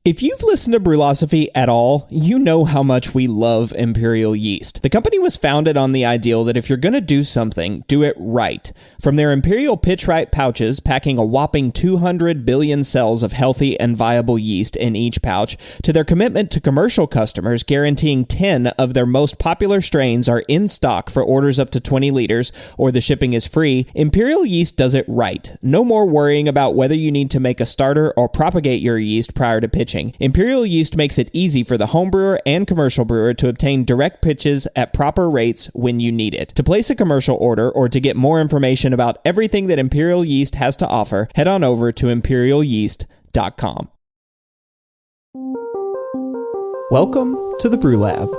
If you've listened to Brewlosophy at all, you know how much we love Imperial Yeast. The company was founded on the ideal that if you're going to do something, do it right. From their Imperial Pitch-Right pouches, packing a whopping 200 billion cells of healthy and viable yeast in each pouch, to their commitment to commercial customers, guaranteeing 10 of their most popular strains are in stock for orders up to 20 liters, or the shipping is free, Imperial Yeast does it right. No more worrying about whether you need to make a starter or propagate your yeast prior to pitching. Imperial Yeast makes it easy for the home brewer and commercial brewer to obtain direct pitches at proper rates when you need it. To place a commercial order or to get more information about everything that Imperial Yeast has to offer, head on over to imperialyeast.com. Welcome to the Brew Lab.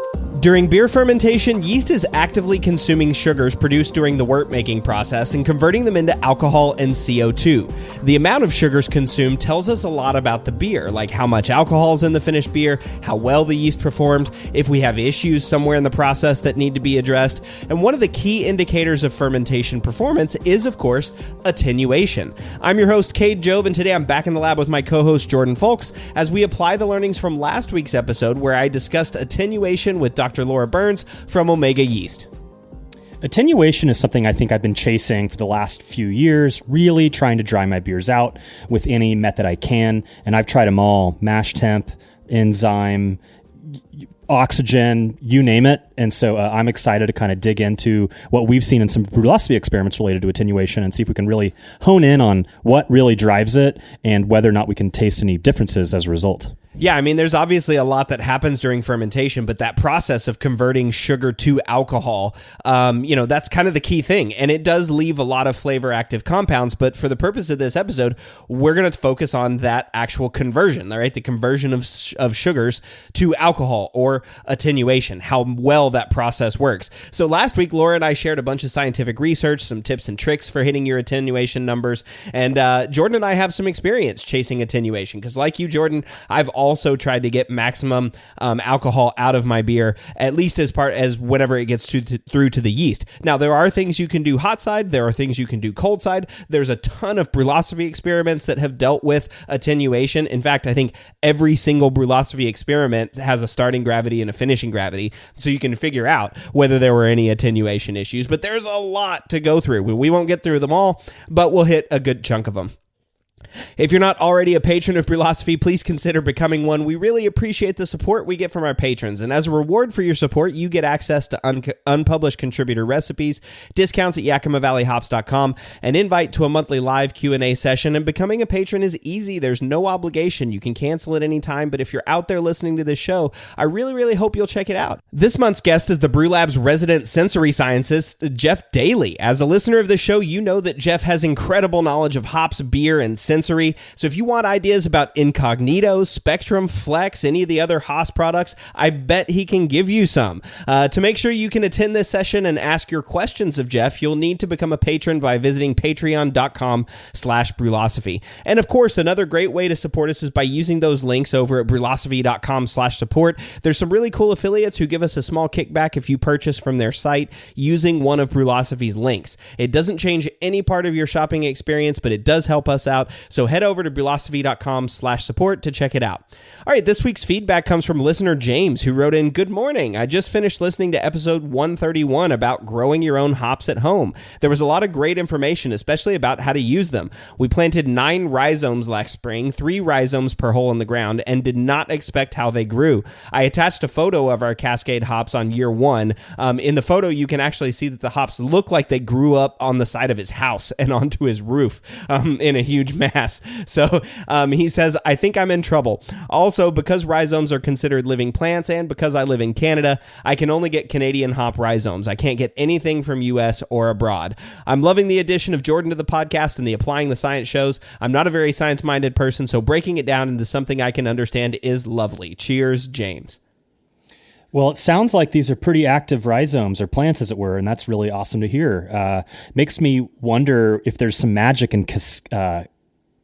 During beer fermentation, yeast is actively consuming sugars produced during the wort-making process and converting them into alcohol and CO2. The amount of sugars consumed tells us a lot about the beer, like how much alcohol is in the finished beer, how well the yeast performed, if we have issues somewhere in the process that need to be addressed. And one of the key indicators of fermentation performance is, of course, attenuation. I'm your host, Cade Job, and today I'm back in the lab with my co-host, Jordan Folks, as we apply the learnings from last week's episode where I discussed attenuation with Dr. Laura Burns from Omega Yeast. Attenuation is something I think I've been chasing for the last few years, really trying to dry my beers out with any method I can. And I've tried them all: mash temp, enzyme, oxygen, you name it. And so I'm excited to kind of dig into what we've seen in some Brewlosophy experiments related to attenuation and see if we can really hone in on what really drives it and whether or not we can taste any differences as a result. Yeah, I mean, there's obviously a lot that happens during fermentation, but that process of converting sugar to alcohol, that's kind of the key thing. And it does leave a lot of flavor active compounds. But for the purpose of this episode, we're going to focus on that actual conversion, right? The conversion of sugars to alcohol, or attenuation, how well that process works. So last week, Laura and I shared a bunch of scientific research, some tips and tricks for hitting your attenuation numbers. And Jordan and I have some experience chasing attenuation because, like you, Jordan, I've also tried to get maximum alcohol out of my beer, at least as part as whenever it gets through to the yeast. Now, there are things you can do hot side. There are things you can do cold side. There's a ton of Brewlosophy experiments that have dealt with attenuation. In fact, I think every single Brewlosophy experiment has a starting gravity and a finishing gravity, so you can figure out whether there were any attenuation issues. But there's a lot to go through. We won't get through them all, but we'll hit a good chunk of them. If you're not already a patron of Brewlosophy, please consider becoming one. We really appreciate the support we get from our patrons, and as a reward for your support, you get access to unpublished contributor recipes, discounts at YakimaValleyHops.com, an invite to a monthly live Q&A session, and becoming a patron is easy. There's no obligation. You can cancel at any time, but if you're out there listening to this show, I really, really hope you'll check it out. This month's guest is the Brew Lab's resident sensory scientist, Jeff Daly. As a listener of the show, you know that Jeff has incredible knowledge of hops, beer, and sensory. So if you want ideas about Incognito, Spectrum, Flex, any of the other Haas products, I bet he can give you some. To make sure you can attend this session and ask your questions of Jeff, you'll need to become a patron by visiting patreon.com/Brewlosophy. And of course, another great way to support us is by using those links over at Brewlosophy.com/support. There's some really cool affiliates who give us a small kickback if you purchase from their site using one of Brewlosophy's links. It doesn't change any part of your shopping experience, but it does help us out. So head over to Brewlosophy.com/support to check it out. All right, this week's feedback comes from listener James, who wrote in, "Good morning. I just finished listening to episode 131 about growing your own hops at home. There was a lot of great information, especially about how to use them. We planted 9 rhizomes last spring, 3 rhizomes per hole in the ground, and did not expect how they grew. I attached a photo of our Cascade hops on year 1. In the photo, you can actually see that the hops look like they grew up on the side of his house and onto his roof in a huge mass. So he says, I think I'm in trouble. Also, because rhizomes are considered living plants and because I live in Canada, I can only get Canadian hop rhizomes. I can't get anything from US or abroad. I'm loving the addition of Jordan to the podcast and the Applying the Science shows. I'm not a very science-minded person, so breaking it down into something I can understand is lovely. Cheers, James." Well, it sounds like these are pretty active rhizomes, or plants as it were, and that's really awesome to hear. Makes me wonder if there's some magic in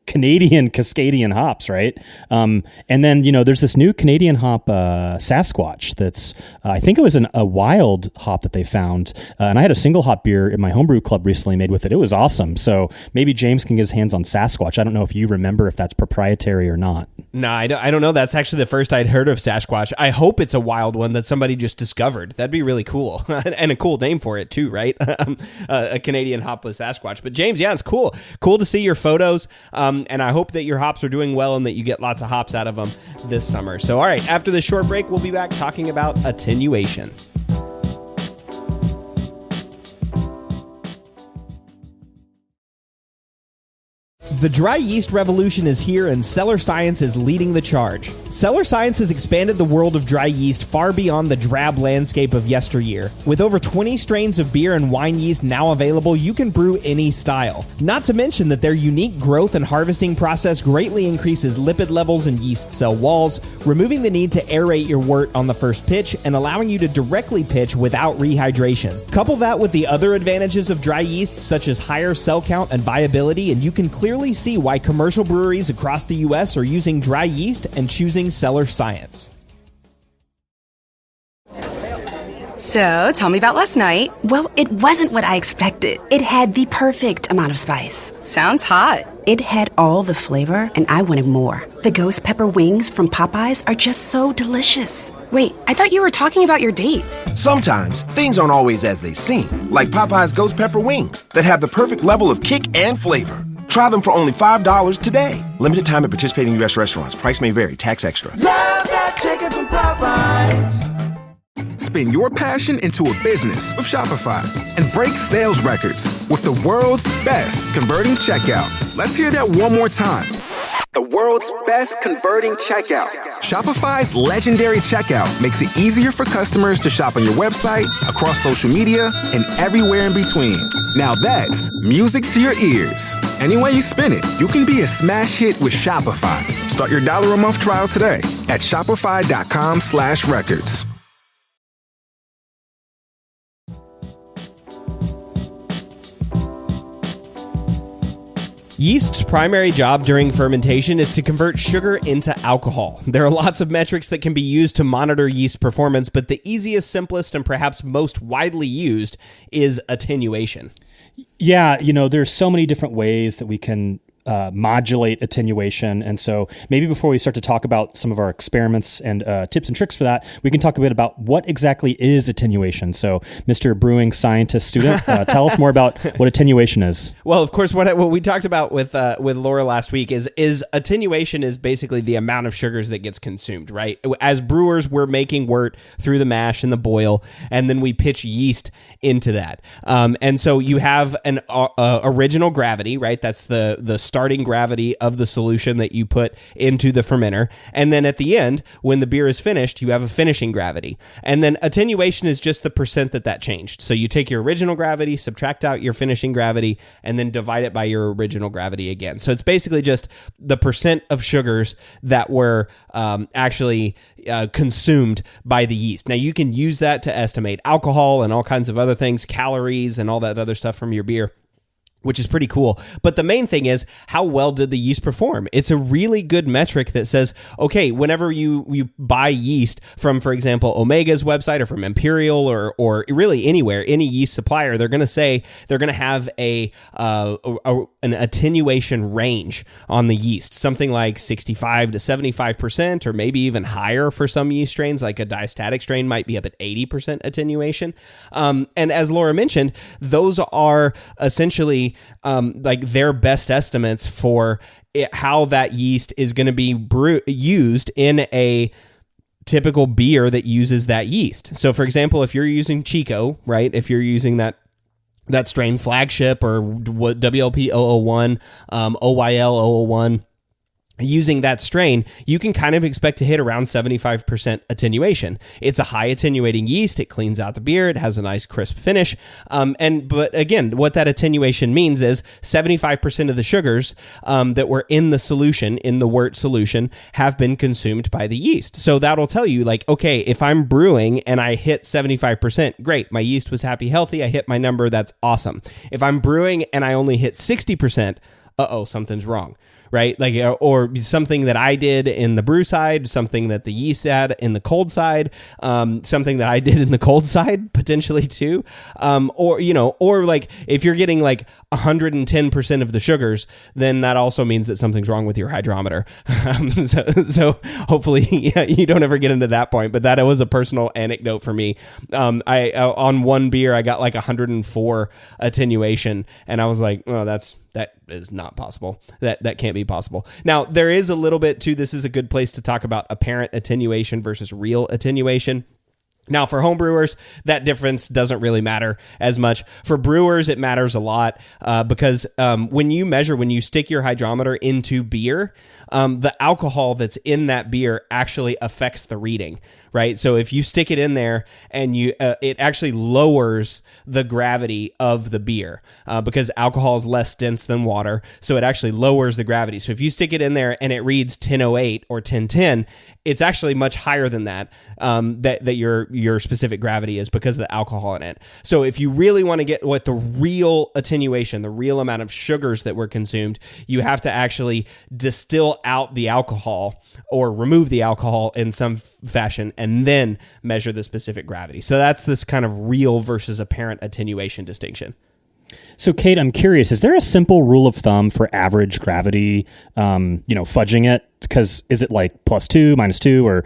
Canadian Cascadian hops, right? And then, there's this new Canadian hop, Sasquatch, that's, I think it was a wild hop that they found. And I had a single hop beer in my homebrew club recently made with it. It was awesome. So maybe James can get his hands on Sasquatch. I don't know if you remember if that's proprietary or not. No, I don't know. That's actually the first I'd heard of Sasquatch. I hope it's a wild one that somebody just discovered. That'd be really cool. And a cool name for it too, right? A Canadian hop with Sasquatch. But James, yeah, it's cool. Cool to see your photos. And I hope that your hops are doing well and that you get lots of hops out of them this summer. So, all right, after this short break, we'll be back talking about attenuation. The dry yeast revolution is here, and Cellar Science is leading the charge. Cellar Science has expanded the world of dry yeast far beyond the drab landscape of yesteryear. With over 20 strains of beer and wine yeast now available, you can brew any style. Not to mention that their unique growth and harvesting process greatly increases lipid levels in yeast cell walls, removing the need to aerate your wort on the first pitch and allowing you to directly pitch without rehydration. Couple that with the other advantages of dry yeast, such as higher cell count and viability, and you can clearly see why commercial breweries across the U.S. are using dry yeast and choosing Cellar Science. So, tell me about last night. Well, it wasn't what I expected. It had the perfect amount of spice. Sounds hot. It had all the flavor, and I wanted more. The ghost pepper wings from Popeyes are just so delicious. Wait, I thought you were talking about your date. Sometimes, things aren't always as they seem, like Popeye's ghost pepper wings that have the perfect level of kick and flavor. Try them for only $5 today. Limited time at participating U.S. restaurants. Price may vary. Tax extra. Love that chicken from Popeyes. Spin your passion into a business with Shopify and break sales records with the world's best converting checkout. Let's hear that one more time. The world's best converting checkout. Shopify's legendary checkout makes it easier for customers to shop on your website, across social media, and everywhere in between. Now that's music to your ears. Any way you spin it, you can be a smash hit with Shopify. Start your $1 a month trial today at shopify.com/records. Yeast's primary job during fermentation is to convert sugar into alcohol. There are lots of metrics that can be used to monitor yeast performance, but the easiest, simplest, and perhaps most widely used is attenuation. Yeah, there's so many different ways that we can modulate attenuation. And so maybe before we start to talk about some of our experiments and tips and tricks for that, we can talk a bit about what exactly is attenuation. So Mr. Brewing Scientist student, tell us more about what attenuation is. Well, of course, what we talked about with Laura last week is attenuation is basically the amount of sugars that gets consumed, right? As brewers, we're making wort through the mash and the boil, and then we pitch yeast into that. And so you have an original gravity, right? That's the starting gravity of the solution that you put into the fermenter. And then at the end, when the beer is finished, you have a finishing gravity. And then attenuation is just the percent that changed. So you take your original gravity, subtract out your finishing gravity, and then divide it by your original gravity again. So it's basically just the percent of sugars that were actually consumed by the yeast. Now, you can use that to estimate alcohol and all kinds of other things, calories and all that other stuff from your beer, which is pretty cool. But the main thing is, how well did the yeast perform? It's a really good metric that says, okay, whenever you buy yeast from, for example, Omega's website or from Imperial or really anywhere, any yeast supplier, they're going to say they're going to have an attenuation range on the yeast, something like 65 to 75%, or maybe even higher for some yeast strains, like a diastatic strain might be up at 80% attenuation. And as Laura mentioned, those are essentially like their best estimates for how that yeast is going to be used in a typical beer that uses that yeast. So, for example, if you're using Chico, right? If you're using that strain Flagship or WLP 001, OYL 001, using that strain, you can kind of expect to hit around 75% attenuation. It's a high attenuating yeast. It cleans out the beer. It has a nice crisp finish. But again, what that attenuation means is 75% of the sugars that were in the solution, in the wort solution, have been consumed by the yeast. So that'll tell you, like, okay, if I'm brewing and I hit 75%, great. My yeast was happy, healthy. I hit my number. That's awesome. If I'm brewing and I only hit 60%, something's wrong. right? Like, or something that I did in the brew side, something that the yeast had in the cold side, something that I did in the cold side potentially too. Or like if you're getting like 110% of the sugars, then that also means that something's wrong with your hydrometer. So hopefully you don't ever get into that point, but that was a personal anecdote for me. I on one beer, I got like 104 attenuation, and I was like, oh, that is not possible. That can't be possible. Now, there is a little bit too. This is a good place to talk about apparent attenuation versus real attenuation. Now, for homebrewers, that difference doesn't really matter as much. For brewers, it matters a lot because when you stick your hydrometer into beer, the alcohol that's in that beer actually affects the reading, right? So if you stick it in there and it actually lowers the gravity of the beer because alcohol is less dense than water, so it actually lowers the gravity. So if you stick it in there and it reads 1008 or 1010, it's actually much higher than that your specific gravity is because of the alcohol in it. So if you really want to get what the real attenuation, the real amount of sugars that were consumed, you have to actually distill out the alcohol or remove the alcohol in some fashion and then measure the specific gravity. So that's this kind of real versus apparent attenuation distinction. So, Cade, I'm curious, is there a simple rule of thumb for average gravity, fudging it? Because is it like +2, -2, or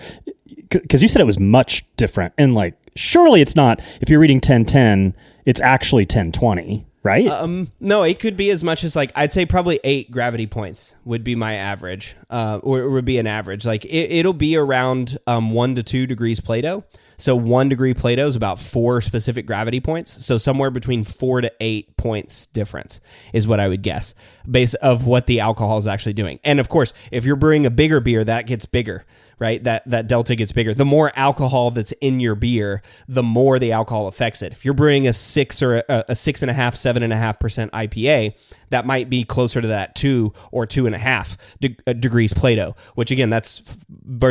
because you said it was much different, and like surely it's not. If you're reading 1010, it's actually 1020, right? No, it could be as much as like I'd say probably 8 gravity points would be my average, or would be an average. Like it'll be around 1 to 2 degrees Plato. So 1 degree Plato is about 4 specific gravity points. So somewhere between 4 to 8 points difference is what I would guess based of what the alcohol is actually doing. And of course, if you're brewing a bigger beer, that gets bigger, right? That delta gets bigger. The more alcohol that's in your beer, the more the alcohol affects it. If you're brewing a 6 or a 6.5, 7.5% IPA, that might be closer to that 2 or 2.5 degrees Plato, which again, that's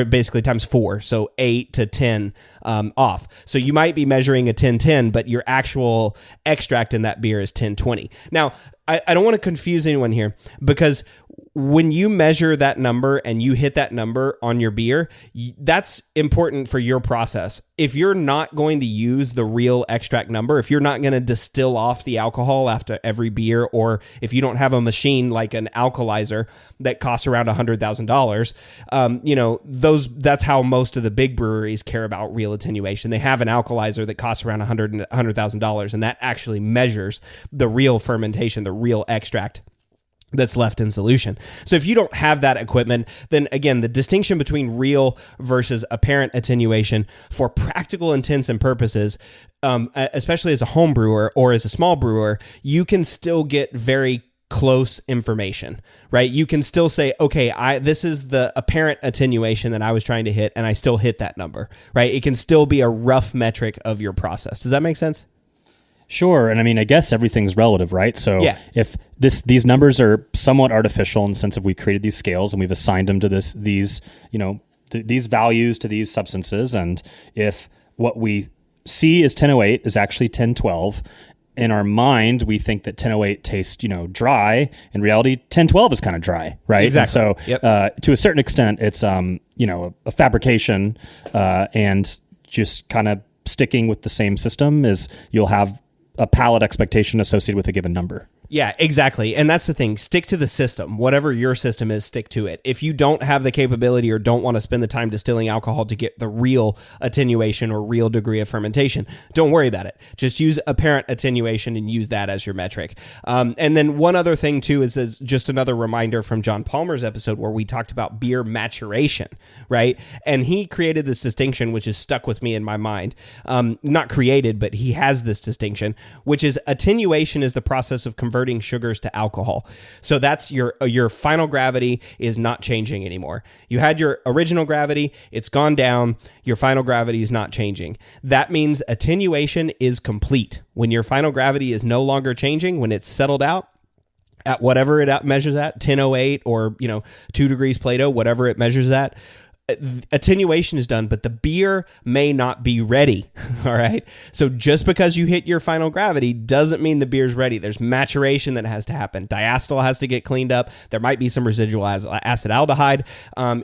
basically times 4. So 8 to 10 off. So you might be measuring a 1010, but your actual extract in that beer is 1020. Now, I don't want to confuse anyone here because when you measure that number and you hit that number on your beer, that's important for your process. If you're not going to use the real extract number, if you're not going to distill off the alcohol after every beer, or if you don't have a machine like an alkalizer that costs around $100,000, that's how most of the big breweries care about real attenuation. They have an alkalizer that costs around $100,000, and that actually measures the real fermentation, the real extract that's left in solution. So if you don't have that equipment, then again, the distinction between real versus apparent attenuation for practical intents and purposes, especially as a home brewer or as a small brewer, you can still get very close information, right? You can still say, okay, this is the apparent attenuation that I was trying to hit, and I still hit that number, right? It can still be a rough metric of your process. Does that make sense? Sure. And I mean, I guess everything's relative, right? So yeah. If these numbers are somewhat artificial in the sense of we created these scales and we've assigned them to these values to these substances. And if what we see as 1008 is actually 1012, in our mind, we think that 1008 tastes, dry. In reality, 1012 is kind of dry, right? Exactly. And so to a certain extent, it's, a fabrication and just kind of sticking with the same system is you'll have a palate expectation associated with a given number. Yeah, exactly. And that's the thing. Stick to the system. Whatever your system is, stick to it. If you don't have the capability or don't want to spend the time distilling alcohol to get the real attenuation or real degree of fermentation, don't worry about it. Just use apparent attenuation and use that as your metric. And then one other thing too is just another reminder from John Palmer's episode where we talked about beer maturation, right? And he created this distinction, which is stuck with me in my mind. Not created, but he has this distinction, which is attenuation is the process of converting sugars to alcohol. So that's your final gravity is not changing anymore. You had your original gravity, it's gone down, your final gravity is not changing. That means attenuation is complete. When your final gravity is no longer changing, when it's settled out at whatever it measures at, 1008 or 2 degrees Plato, whatever it measures at, attenuation is done, but the beer may not be ready. All right. So just because you hit your final gravity doesn't mean the beer's ready. There's maturation that has to happen. Diacetyl has to get cleaned up. There might be some residual acetaldehyde.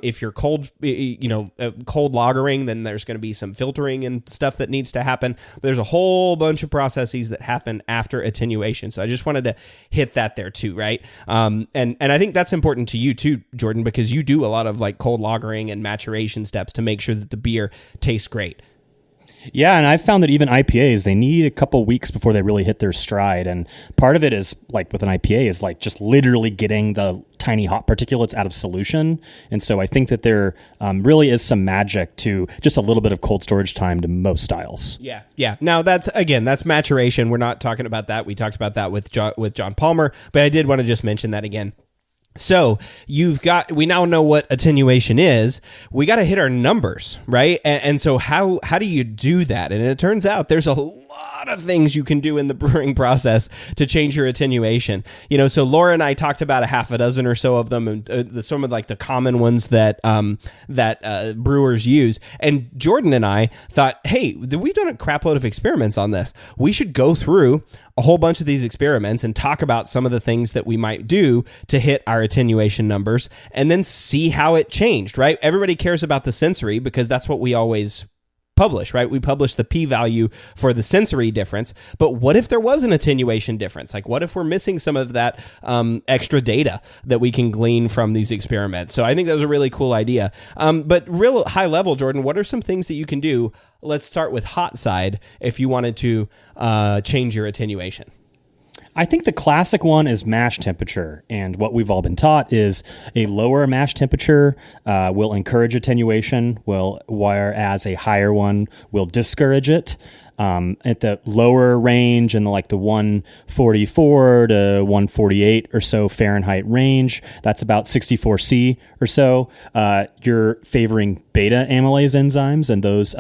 If you're cold lagering, then there's going to be some filtering and stuff that needs to happen. But there's a whole bunch of processes that happen after attenuation. So I just wanted to hit that there too, right? And I think that's important to you too, Jordan, because you do a lot of like cold lagering and maturation steps to make sure that the beer tastes great. Yeah, and I've found that even IPAs, they need a couple weeks before they really hit their stride. And part of it is, like with an IPA, is like just literally getting the tiny hop particulates out of solution. And so I think that there really is some magic to just a little bit of cold storage time to most styles. Yeah. Now that's maturation. We're not talking about that. We talked about that with John Palmer, but I did want to just mention that again. So we now know what attenuation is. We got to hit our numbers, right? And so how do you do that? And it turns out there's a lot of things you can do in the brewing process to change your attenuation. So Laura and I talked about a half a dozen or so of them, and some of like the common ones that brewers use. And Jordan and I thought, hey, we've done a crap load of experiments on this. We should go through a whole bunch of these experiments and talk about some of the things that we might do to hit our attenuation numbers and then see how it changed, right? Everybody cares about the sensory because that's what we always publish, right? We publish the p-value for the sensory difference, but what if there was an attenuation difference? Like what if we're missing some of that extra data that we can glean from these experiments? So I think that was a really cool idea. But real high level, Jordan, what are some things that you can do? Let's start with hot side if you wanted to change your attenuation. I think the classic one is mash temperature. And what we've all been taught is a lower mash temperature will encourage attenuation, whereas a higher one will discourage it. At the lower range in the 144 to 148 or so Fahrenheit range, that's about 64 C or so. You're favoring beta amylase enzymes, and those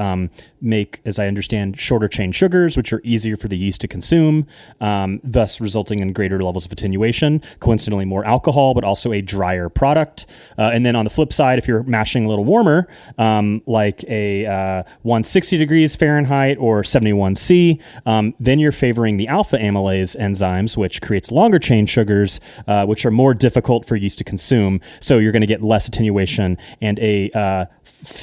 make, as I understand, shorter chain sugars, which are easier for the yeast to consume, thus resulting in greater levels of attenuation. Coincidentally, more alcohol, but also a drier product. And then on the flip side, if you're mashing a little warmer, like a 160 degrees Fahrenheit or 71 C, then you're favoring the alpha amylase enzymes, which creates longer chain sugars, which are more difficult for yeast to consume. So you're going to get less attenuation and a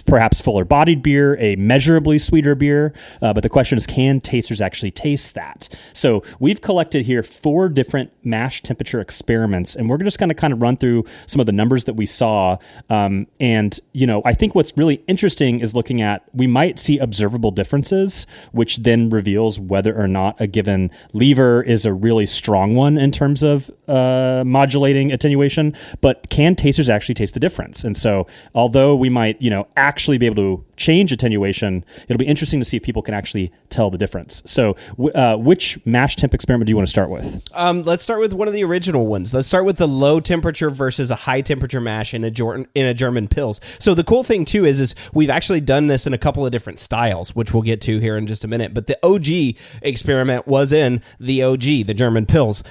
perhaps fuller bodied beer, a measurably sweeter beer. But the question is, can tasters actually taste that? So we've collected here 4 different mash temperature experiments, and we're just going to kind of run through some of the numbers that we saw. And, I think what's really interesting is looking at, we might see observable differences, which then reveals whether or not a given lever is a really strong one in terms of modulating attenuation. But can tasters actually taste the difference? And so although we might, actually be able to change attenuation, it'll be interesting to see if people can actually tell the difference. So which mash temp experiment do you want to start with? Let's start with one of the original ones. Let's start with the low temperature versus a high temperature mash in a German Pils. So the cool thing too is we've actually done this in a couple of different styles, which we'll get to here in just a minute. But the OG experiment was in the OG, the German Pils,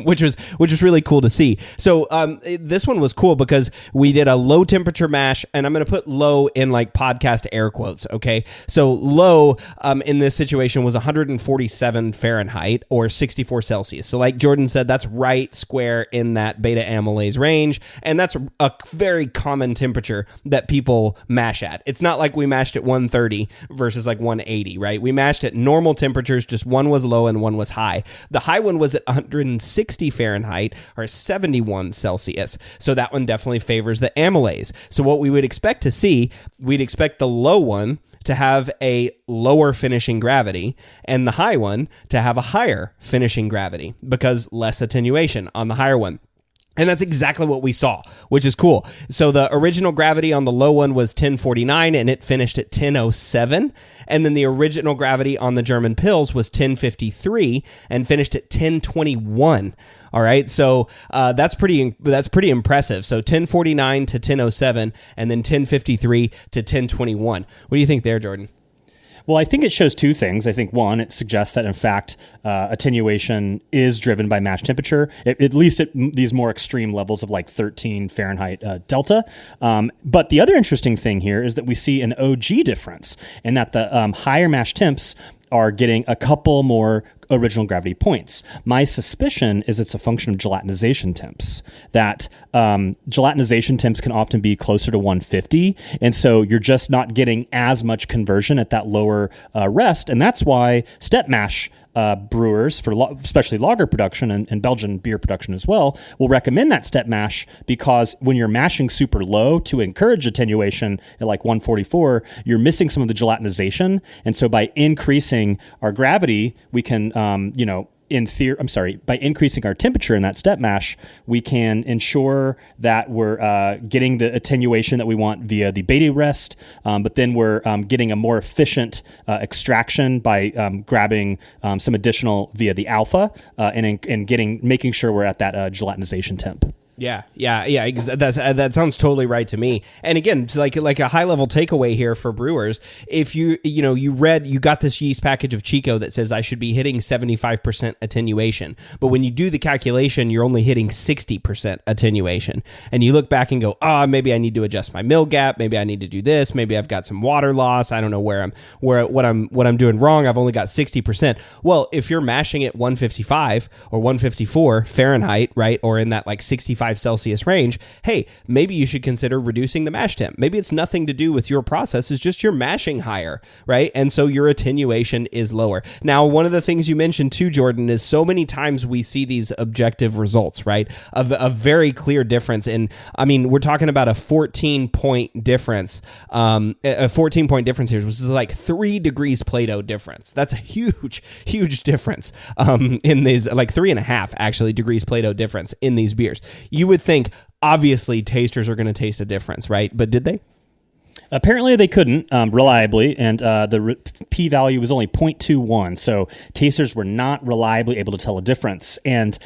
which was really cool to see. So this one was cool because we did a low temperature mash, and I'm going to put low in like podcast air quotes. Okay. So low in this situation was 147 Fahrenheit or 64 Celsius. So like Jordan said, that's right square in that beta amylase range. And that's a very common temperature that people mash at. It's not like we mashed at 130 versus like 180, right? We mashed at normal temperatures, just one was low and one was high. The high one was at 160 Fahrenheit or 71 Celsius. So that one definitely favors the amylase. So what we would expect to see, we'd expect the low one to have a lower finishing gravity and the high one to have a higher finishing gravity because less attenuation on the higher one. And that's exactly what we saw, which is cool. So the original gravity on the low one was 1049 and it finished at 1007. And then the original gravity on the German Pils was 1053 and finished at 1021. All right. So that's pretty impressive. So 1049 to 1007 and then 1053 to 1021. What do you think there, Jordan? Well, I think it shows two things. I think one, it suggests that in fact attenuation is driven by mash temperature, at least at these more extreme levels of like 13 Fahrenheit delta. But the other interesting thing here is that we see an OG difference, and that the higher mash temps are getting a couple more original gravity points. My suspicion is it's a function of gelatinization temps, that gelatinization temps can often be closer to 150. And so you're just not getting as much conversion at that lower rest. And that's why step mash brewers, for especially lager production and Belgian beer production as well, will recommend that step mash, because when you're mashing super low to encourage attenuation at like 144, you're missing some of the gelatinization. And so by increasing our gravity, we can, by increasing our temperature in that step mash, we can ensure that we're getting the attenuation that we want via the beta rest, but then we're getting a more efficient extraction by grabbing some additional via the alpha and making sure we're at that gelatinization temp. Yeah. That sounds totally right to me. And again, it's like a high level takeaway here for brewers. If you got this yeast package of Chico that says I should be hitting 75% attenuation, but when you do the calculation, you're only hitting 60% attenuation, and you look back and go, maybe I need to adjust my mill gap. Maybe I need to do this. Maybe I've got some water loss. I don't know what I'm doing wrong. I've only got 60%. Well, if you're mashing at 155 or 154 Fahrenheit, right, or in that like 65 Celsius range, hey, maybe you should consider reducing the mash temp. Maybe it's nothing to do with your process, it's just you're mashing higher, right? And so your attenuation is lower. Now, one of the things you mentioned too, Jordan, is so many times we see these objective results, right? A very clear difference. And I mean, we're talking about a 14-point difference, a 14-point difference here, which is like 3 degrees Plato difference. That's a huge difference in these, like 3.5 actually degrees Plato difference in these beers. You would think, obviously, tasters are going to taste a difference, right? But did they? Apparently they couldn't reliably, and the p-value was only 0.21, so tasters were not reliably able to tell a difference. And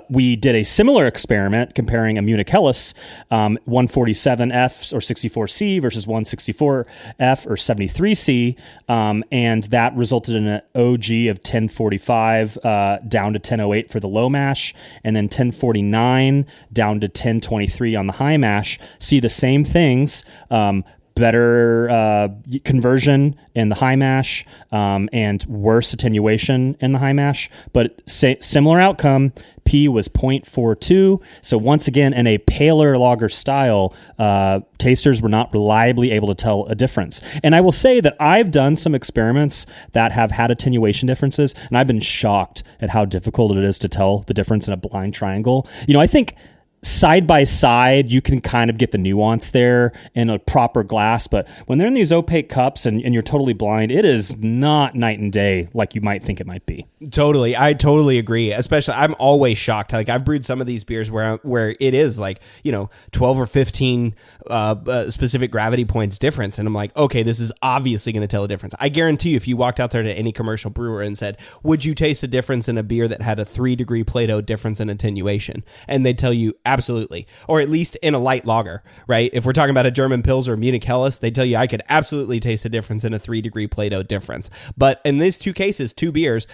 we did a similar experiment comparing a Munich Helles 147F or 64C versus 164F or 73C, and that resulted in an OG of 1045 down to 1008 for the low mash, and then 1049 down to 1023 on the high mash. See the same things, better conversion in the high mash, and worse attenuation in the high mash, but similar outcome. P was 0.42. So once again, in a paler lager style, tasters were not reliably able to tell a difference. And I will say that I've done some experiments that have had attenuation differences, and I've been shocked at how difficult it is to tell the difference in a blind triangle. I think side by side, you can kind of get the nuance there in a proper glass, but when they're in these opaque cups and you're totally blind, it is not night and day like you might think it might be. Totally. I totally agree. Especially, I'm always shocked. Like, I've brewed some of these beers where it is like, 12 or 15 specific gravity points difference. And I'm like, okay, this is obviously going to tell a difference. I guarantee you, if you walked out there to any commercial brewer and said, would you taste a difference in a beer that had a 3 degree Plato difference in attenuation? And they'd tell you, absolutely. Or at least in a light lager, right? If we're talking about a German Pils or Munich Helles, they tell you I could absolutely taste a difference in a 3 degree Plato difference. But in these two cases, two beers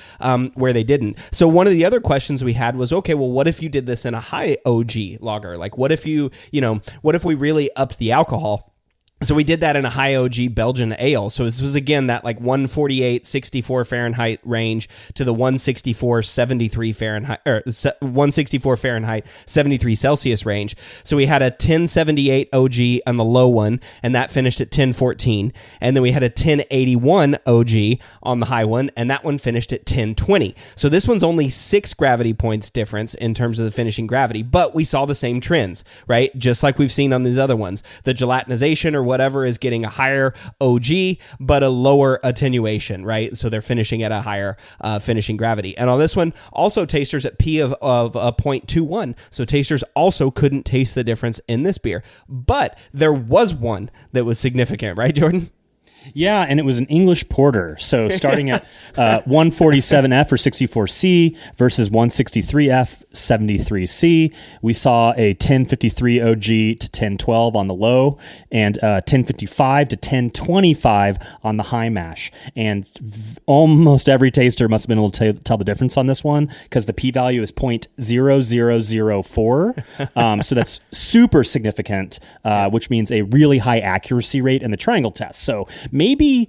where they didn't. So one of the other questions we had was, okay, well, what if you did this in a high OG lager? Like, what if what if we really upped the alcohol? So we did that in a high OG Belgian ale. So this was, again, that like 148, 64 Fahrenheit range to the 164, 73 Fahrenheit, or 164 Fahrenheit, 73 Celsius range. So we had a 1078 OG on the low one, and that finished at 1014. And then we had a 1081 OG on the high one, and that one finished at 1020. So this one's only 6 gravity points difference in terms of the finishing gravity, but we saw the same trends, right? Just like we've seen on these other ones. The gelatinization or whatever is getting a higher OG, but a lower attenuation, right? So they're finishing at a higher finishing gravity. And on this one, also tasters at P of 0.21. So tasters also couldn't taste the difference in this beer. But there was one that was significant, right, Jordan? Yeah, and it was an English porter. So starting at 147F or 64C versus 163F, 73C, we saw a 1053 OG to 1012 on the low and 1055 to 1025 on the high mash. And almost every taster must have been able to tell the difference on this one because the p-value is 0.0004. So that's super significant, which means a really high accuracy rate in the triangle test. So maybe,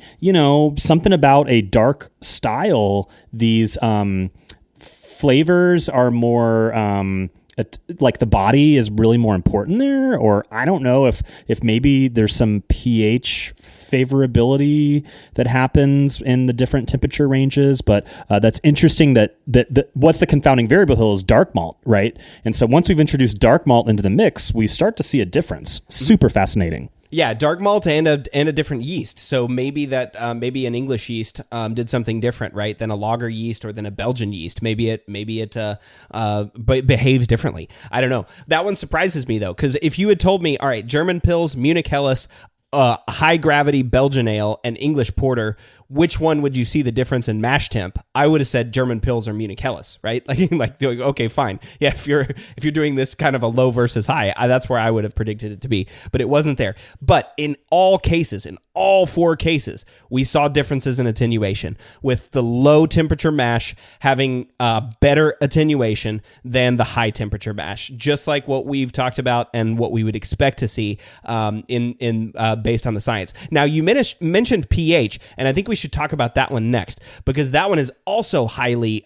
something about a dark style, these flavors are more like the body is really more important there, or I don't know if maybe there's some pH favorability that happens in the different temperature ranges, but that's interesting that what's the confounding variable here is dark malt, right? And so once we've introduced dark malt into the mix, we start to see a difference. Super fascinating. Yeah, dark malt and a different yeast. So maybe that maybe an English yeast did something different, right, than a lager yeast or than a Belgian yeast. Maybe it behaves differently. I don't know. That one surprises me though, because if you had told me, all right, German Pils, Munich Helles, high gravity Belgian ale, and English porter, which one would you see the difference in mash temp? I would have said German Pils or Munich Helles, right? Like okay, fine. Yeah, if you're doing this kind of a low versus high, that's where I would have predicted it to be, but it wasn't there. But in all cases, in all four cases, we saw differences in attenuation, with the low temperature mash having better attenuation than the high temperature mash, just like what we've talked about and what we would expect to see in based on the science. Now, you mentioned pH, and I think we should talk about that one next, because that one is also highly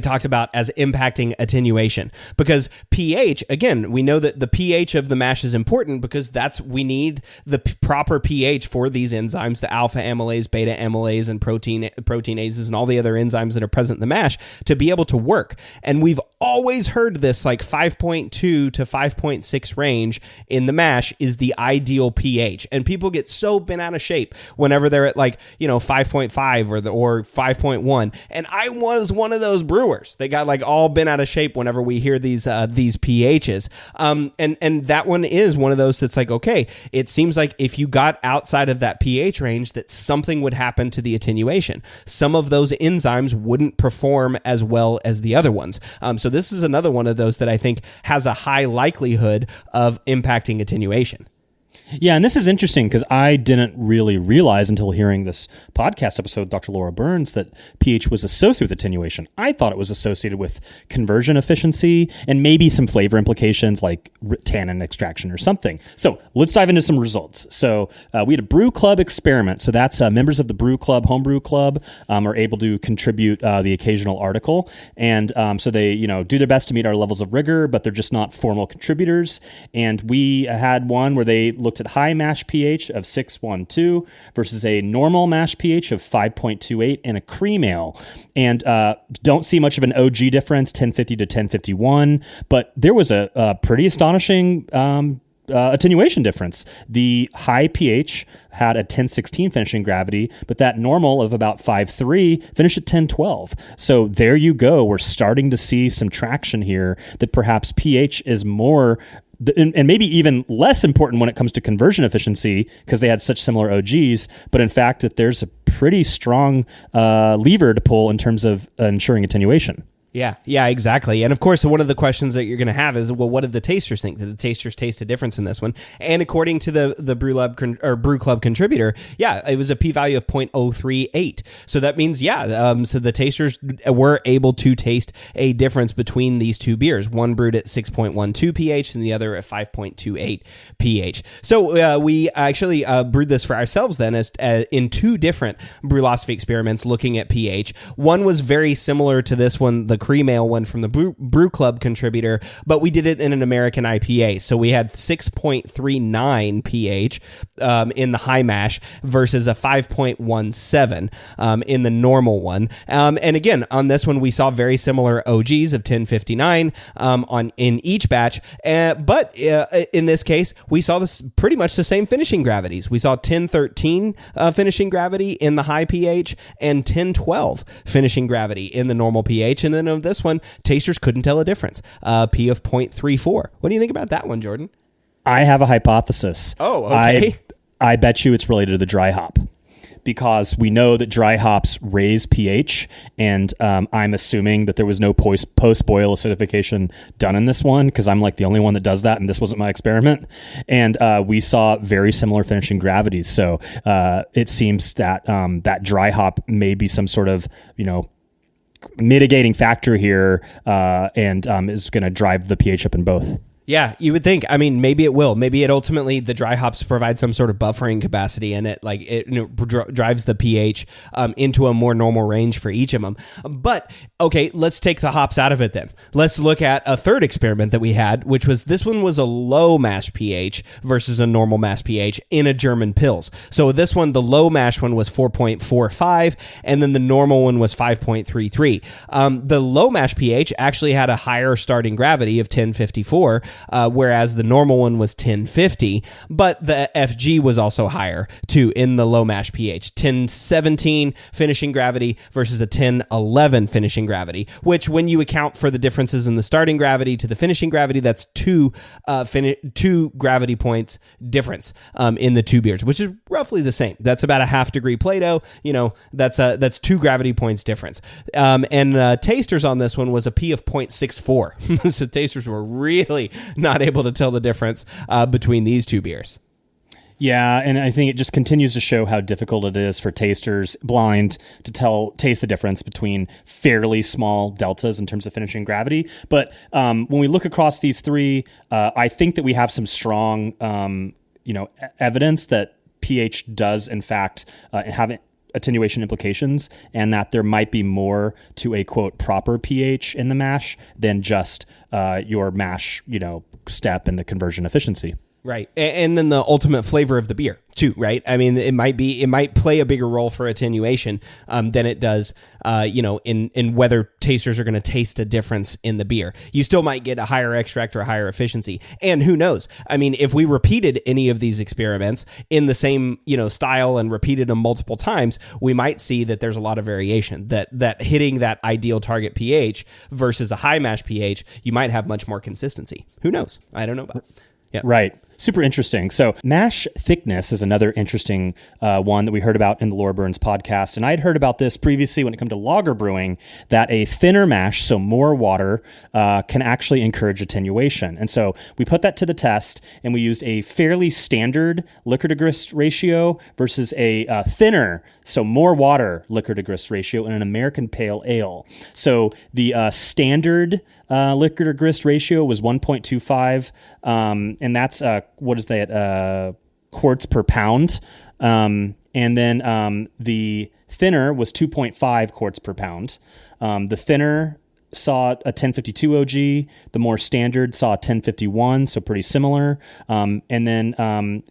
talked about as impacting attenuation, because pH, again, we know that the pH of the mash is important because we need the proper pH for these enzymes, the alpha amylase, beta amylase, and proteinases, and all the other enzymes that are present in the mash to be able to work. And we've always heard this, like 5.2 to 5.6 range in the mash is the ideal pH. And people get so bent out of shape whenever they're at 5.5 or 5.1. And I was one of those brewers. They got all bent out of shape whenever we hear these pHs. And that one is one of those that's okay, it seems like if you got outside of that pH range, that something would happen to the attenuation. Some of those enzymes wouldn't perform as well as the other ones. So this is another one of those that I think has a high likelihood of impacting attenuation. Yeah, and this is interesting because I didn't really realize until hearing this podcast episode with Dr. Laura Burns that pH was associated with attenuation. I thought it was associated with conversion efficiency and maybe some flavor implications like tannin extraction or something. So let's dive into some results. So we had a brew club experiment. So that's members of the brew club, homebrew club, are able to contribute the occasional article. And so they do their best to meet our levels of rigor, but they're just not formal contributors. And we had one where they looked at high mash pH of 6.12 versus a normal mash pH of 5.28 in a cream ale. And don't see much of an OG difference, 1050 to 1051, but there was a pretty astonishing attenuation difference. The high pH had a 1016 finishing gravity, but that normal of about 5.3 finished at 1012. So there you go. We're starting to see some traction here that perhaps pH is more and maybe even less important when it comes to conversion efficiency because they had such similar OGs, but in fact that there's a pretty strong lever to pull in terms of ensuring attenuation. Yeah, exactly. And of course, one of the questions that you're going to have is, well, what did the tasters think? Did the tasters taste a difference in this one? And according to the Brew Club contributor, it was a p-value of 0.038. So that means, so the tasters were able to taste a difference between these two beers. One brewed at 6.12 pH and the other at 5.28 pH. So we actually brewed this for ourselves then as in two different brewlosophy experiments looking at pH. One was very similar to this one, the cream ale one from the Brew Club contributor, but we did it in an American IPA. So we had 6.39 pH in the high mash versus a 5.17 in the normal one. And again, on this one, we saw very similar OGs of 1059 in each batch. But in this case, we saw this pretty much the same finishing gravities. We saw 1013 finishing gravity in the high pH and 1012 finishing gravity in the normal pH. And then of this one, tasters couldn't tell a difference. P of 0.34. What do you think about that one, Jordan? I have a hypothesis. Oh, okay. I bet you it's related to the dry hop, because we know that dry hops raise pH, and I'm assuming that there was no post-boil acidification done in this one, because I'm like the only one that does that, and this wasn't my experiment. And we saw very similar finishing gravities. So it seems that that dry hop may be some sort of, mitigating factor here, and is going to drive the pH up in both. Yeah, you would think. I mean, maybe it will. Maybe it ultimately, the dry hops provide some sort of buffering capacity, and it drives the pH into a more normal range for each of them. But okay, let's take the hops out of it then. Let's look at a third experiment that we had, which was, this one was a low mash pH versus a normal mash pH in a German Pils. So this one, the low mash one was 4.45, and then the normal one was 5.33. The low mash pH actually had a higher starting gravity of 1054. Whereas the normal one was 1050, but the FG was also higher too in the low mash pH, 1017 finishing gravity versus a 1011 finishing gravity, which when you account for the differences in the starting gravity to the finishing gravity, that's two gravity points difference in the two beers, which is roughly the same. That's about a half degree Plato. That's 2 gravity points difference. And tasters on this one was a P of 0.64. So tasters were really not able to tell the difference between these two beers. Yeah, and I think it just continues to show how difficult it is for tasters blind to taste the difference between fairly small deltas in terms of finishing gravity. But when we look across these three, I think that we have some strong, evidence that pH does in fact have attenuation implications, and that there might be more to a quote proper pH in the mash than just your mash, step and the conversion efficiency. Right. And then the ultimate flavor of the beer too, right? I mean, it might play a bigger role for attenuation than it does, in whether tasters are going to taste a difference in the beer. You still might get a higher extract or a higher efficiency. And who knows? I mean, if we repeated any of these experiments in the same, style and repeated them multiple times, we might see that there's a lot of variation, that hitting that ideal target pH versus a high mash pH, you might have much more consistency. Who knows? I don't know about it. Yeah. Right. Super interesting. So mash thickness is another interesting one that we heard about in the Laura Burns podcast. And I'd heard about this previously when it comes to lager brewing, that a thinner mash, so more water, can actually encourage attenuation. And so we put that to the test, and we used a fairly standard liquor to grist ratio versus a thinner, so more water liquor to grist ratio in an American Pale Ale. So the standard liquor to grist ratio was 1.25, and that's what is that, quarts per pound, and then the thinner was 2.5 quarts per pound. The thinner saw a 1052 OG, the more standard saw a 1051, so pretty similar, and then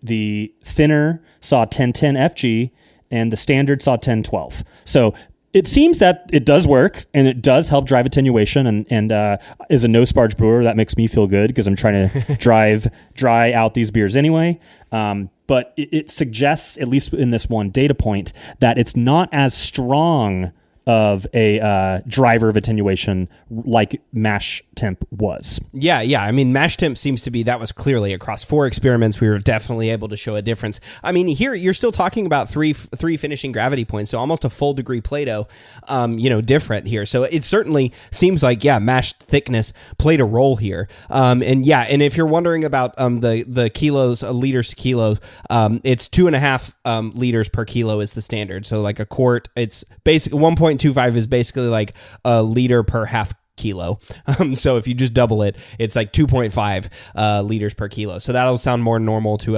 the thinner saw 1010 FG, and the standard saw 1012. So it seems that it does work, and it does help drive attenuation, and as a no-sparge brewer, that makes me feel good because I'm trying to dry out these beers anyway. But it suggests, at least in this one data point, that it's not as strong of a driver of attenuation like mash temp was. Yeah. I mean, mash temp seems to be, that was clearly across 4 experiments. We were definitely able to show a difference. I mean, here you're still talking about three finishing gravity points, so almost a full degree Plato, different here. So it certainly seems like, mash thickness played a role here. And if you're wondering about the kilos, liters to kilos, it's 2.5 liters per kilo is the standard. So like a quart, it's basically 1.25 is basically like a liter per half kilo. So if you just double it, it's like 2.5 liters per kilo. So that'll sound more normal to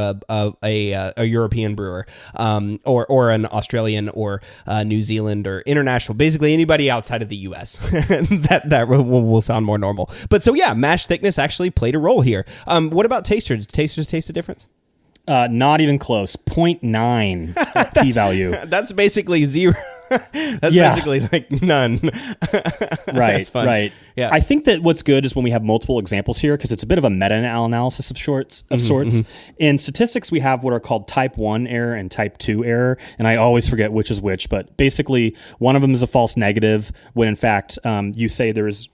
a European brewer, or an Australian or New Zealand or international, basically anybody outside of the US. that will sound more normal. But so mash thickness actually played a role here. What about tasters? Did tasters taste a difference? Not even close. 0.9 p-value. That's basically zero. That's basically like none. Right. That's fun. Right. Yeah. I think that what's good is when we have multiple examples here, because it's a bit of a meta-analysis of sorts. In statistics, we have what are called type 1 error and type 2 error, and I always forget which is which, but basically one of them is a false negative when in fact you say there is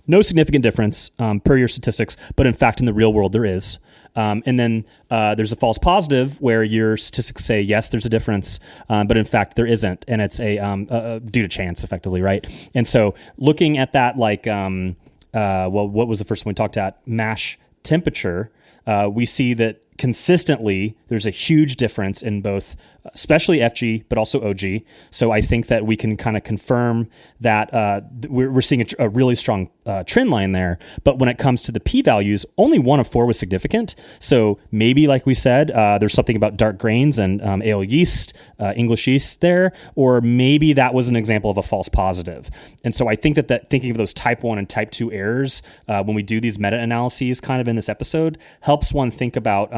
no significant difference per your statistics, but in fact in the real world there is. And then there's a false positive where your statistics say, yes, there's a difference, but in fact there isn't. And it's due to chance effectively, right? And so looking at that, like, what was the first one we talked at? Mash temperature. We see that consistently there's a huge difference in both, especially FG, but also OG. So I think that we can kind of confirm that we're seeing a really strong trend line there. But when it comes to the p-values, only 1 of 4 was significant. So maybe, like we said, there's something about dark grains and ale yeast, English yeast there, or maybe that was an example of a false positive. And so I think that thinking of those type 1 and type 2 errors when we do these meta-analyses kind of in this episode helps one think about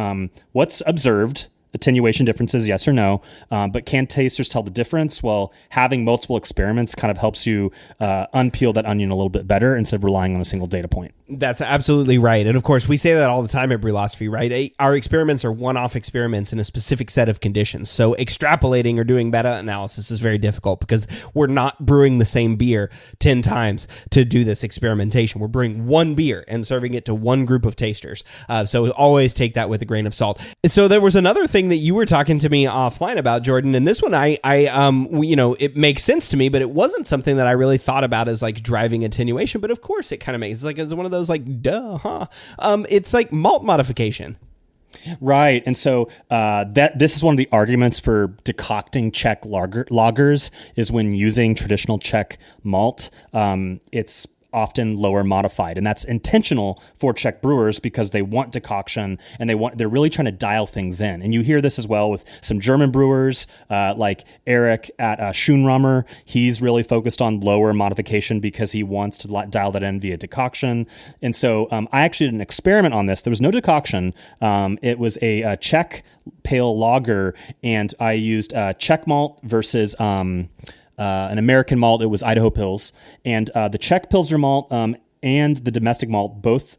what's observed, attenuation differences, yes or no, but can tasters tell the difference? Well, having multiple experiments kind of helps you unpeel that onion a little bit better instead of relying on a single data point. That's absolutely right. And of course, we say that all the time at Brewlosophy, right? Our experiments are one-off experiments in a specific set of conditions. So extrapolating or doing meta-analysis is very difficult because we're not brewing the same beer 10 times to do this experimentation. We're brewing one beer and serving it to one group of tasters. So always take that with a grain of salt. So there was another thing that you were talking to me offline about, Jordan, and this one it makes sense to me, but it wasn't something that I really thought about as like driving attenuation. But of course, it kind of makes it's one of those like duh, huh? It's like malt modification. Right. And so this is one of the arguments for decocting Czech lagers is when using traditional Czech malt, it's often lower modified, and that's intentional for Czech brewers because they want decoction and they're really trying to dial things in. And you hear this as well with some German brewers like Eric at Schönrammer. He's really focused on lower modification because he wants to dial that in via decoction. And so I actually did an experiment on this. There was no decoction. It was a Czech pale lager, and I used Czech malt versus an American malt. It was Idaho Pils, and the Czech Pilsner malt and the domestic malt both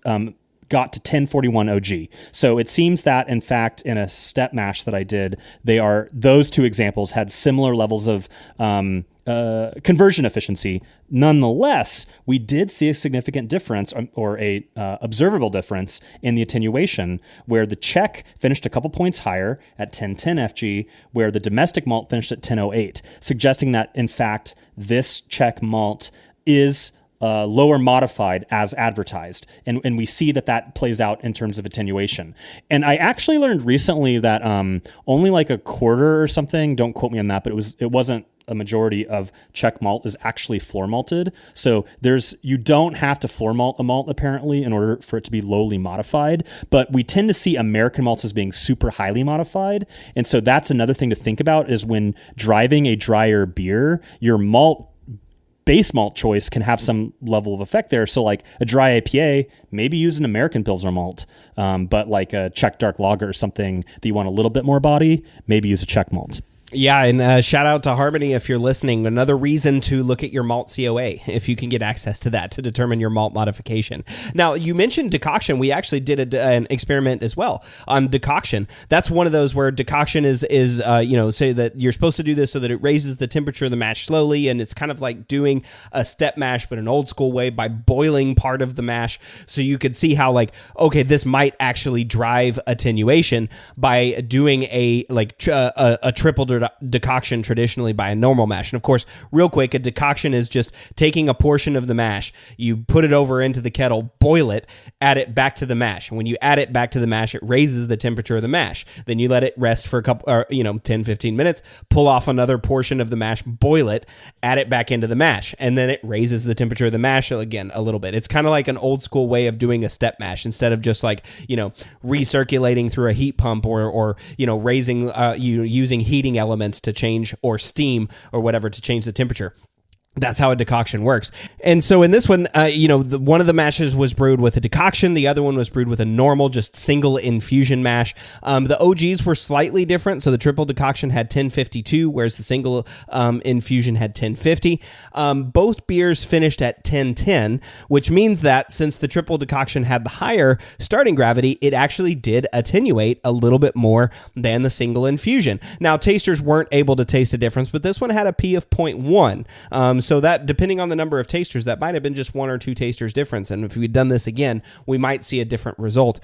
got to 1041 OG. So it seems that, in fact, in a step mash that I did, those two examples had similar levels of conversion efficiency. Nonetheless, we did see a significant difference or a observable difference in the attenuation, where the Czech finished a couple points higher at 1010 FG, where the domestic malt finished at 1008, suggesting that, in fact, this Czech malt is lower modified as advertised. And we see that plays out in terms of attenuation. And I actually learned recently that only like a quarter or something, don't quote me on that, but it wasn't a majority of Czech malt is actually floor malted. So you don't have to floor malt a malt apparently in order for it to be lowly modified, but we tend to see American malts as being super highly modified. And so that's another thing to think about is when driving a drier beer, your base malt choice can have some level of effect there. So like a dry IPA, maybe use an American Pilsner malt, but like a Czech dark lager or something that you want a little bit more body, maybe use a Czech malt. Yeah, and shout out to Harmony if you're listening. Another reason to look at your malt COA, if you can get access to that to determine your malt modification. Now, you mentioned decoction. We actually did an experiment as well on decoction. That's one of those where decoction is say that you're supposed to do this so that it raises the temperature of the mash slowly, and it's kind of like doing a step mash, but an old school way by boiling part of the mash. So you could see how this might actually drive attenuation by doing a triple decoction traditionally by a normal mash. And of course, real quick, a decoction is just taking a portion of the mash, you put it over into the kettle, boil it, add it back to the mash. And when you add it back to the mash, it raises the temperature of the mash. Then you let it rest for 10, 15 minutes, pull off another portion of the mash, boil it, add it back into the mash. And then it raises the temperature of the mash again a little bit. It's kind of like an old school way of doing a step mash instead of just recirculating through a heat pump or raising, using heating elements to change, or steam or whatever to change the temperature. That's how a decoction works. And so in this one, one of the mashes was brewed with a decoction. The other one was brewed with a normal, just single infusion mash. The OGs were slightly different. So the triple decoction had 1052, whereas the single infusion had 1050. Both beers finished at 1010, which means that since the triple decoction had the higher starting gravity, it actually did attenuate a little bit more than the single infusion. Now, tasters weren't able to taste the difference, but this one had a P of 0.1. So that, depending on the number of tasters, that might have been just 1 or 2 tasters difference. And if we'd done this again, we might see a different result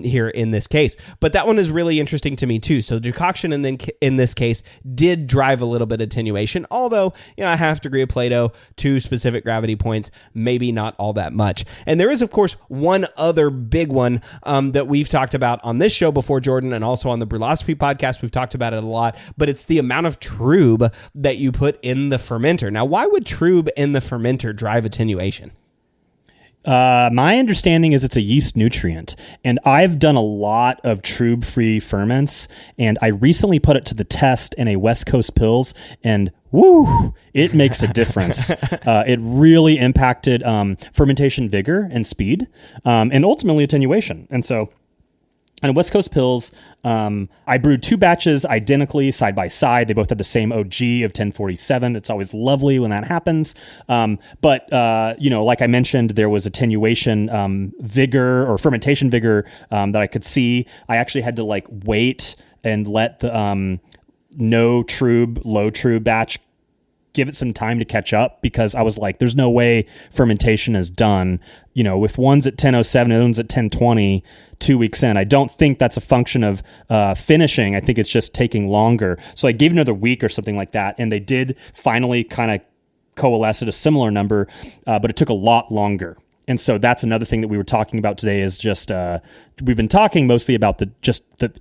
here in this case. But that one is really interesting to me too. So decoction in this case did drive a little bit of attenuation, although, a 1/2 degree of Plato, 2 specific gravity points, maybe not all that much. And there is, of course, one other big one that we've talked about on this show before, Jordan, and also on the Brewlosophy podcast. We've talked about it a lot, but it's the amount of trub that you put in the fermenter. Now, why would trub in the fermenter drive attenuation? My understanding is it's a yeast nutrient, and I've done a lot of trub-free ferments, and I recently put it to the test in a West Coast Pils, and woo, it makes a difference. It really impacted fermentation vigor and speed, and ultimately attenuation. And so on West Coast Pils, I brewed 2 batches identically side by side. They both had the same OG of 1047. It's always lovely when that happens. But like I mentioned, there was attenuation vigor or fermentation vigor that I could see. I actually had to wait and let the no trub, low trub batch give it some time to catch up, because I was like, there's no way fermentation is done. If one's at 1007 and one's at 1020, 2 weeks in, I don't think that's a function of finishing. I think it's just taking longer. So I gave it another week or something like that, and they did finally kind of coalesce at a similar number, but it took a lot longer. And so that's another thing that we were talking about today is just, we've been talking mostly about the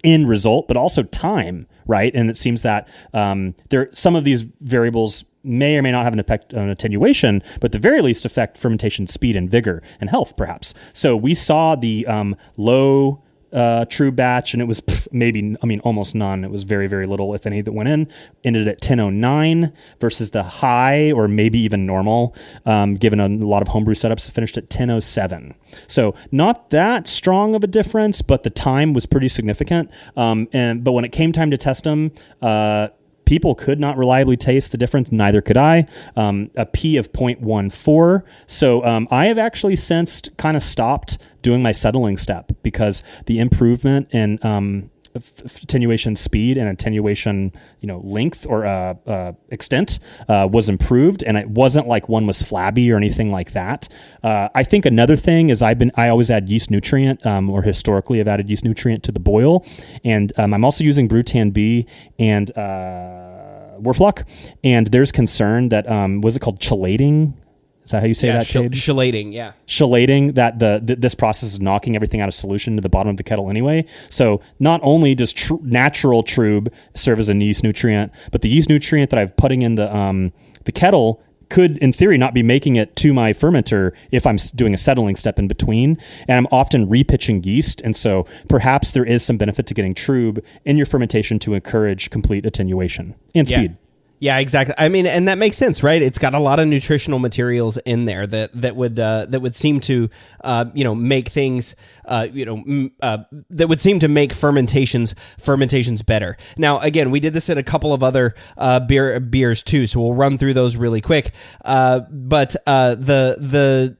end result, but also time, right? And it seems that some of these variables may or may not have an effect on attenuation, but at the very least affect fermentation speed and vigor and health, perhaps. So we saw the low true batch, and it was almost none. It was very, very little, if any, that went in. Ended at 1009 versus the high, or maybe even normal, given a lot of homebrew setups, finished at 1007. So not that strong of a difference, but the time was pretty significant. But when it came time to test them, people could not reliably taste the difference. Neither could I. A P of 0.14. So I have actually since kind of stopped doing my settling step, because the improvement in attenuation speed and attenuation, length or extent was improved, and it wasn't like one was flabby or anything like that. I think another thing is I always add yeast nutrient, or historically I've added yeast nutrient to the boil, and I'm also using Brutan B and Werflock, and there's concern that was it called chelating? Is that how you say that, Cade? Chelating, yeah. Chelating, that this process is knocking everything out of solution to the bottom of the kettle anyway. So not only does natural trub serve as a yeast nutrient, but the yeast nutrient that I'm putting in the kettle could, in theory, not be making it to my fermenter if I'm doing a settling step in between. And I'm often repitching yeast. And so perhaps there is some benefit to getting trub in your fermentation to encourage complete attenuation and speed. Yeah, exactly. I mean, and that makes sense, right? It's got a lot of nutritional materials in there that would seem to, make things, that would seem to make fermentations better. Now, again, we did this in a couple of other beers too, so we'll run through those really quick. But the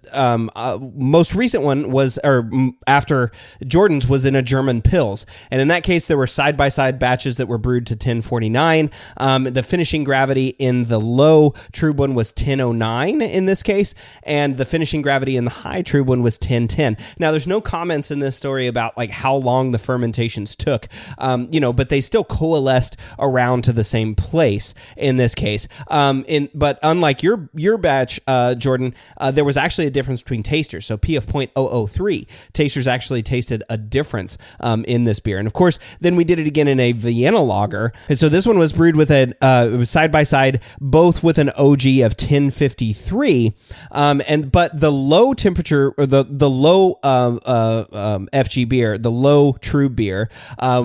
most recent one was, or after Jordan's, was in a German Pils, and in that case, there were side by side batches that were brewed to 1049. The finishing gravity in the low trub one was 1009 in this case, and the finishing gravity in the high trub one was 1010. Now, there's no comments in this story about like how long the fermentations took, but they still coalesced around to the same place in this case. But unlike your batch, Jordan, there was actually a difference between tasters. So P of 0.003, tasters actually tasted a difference in this beer. And of course, then we did it again in a Vienna lager. And so this one was brewed with it was side by side, both with an OG of 1053, but the low temperature, or the low FG beer, the low true beer,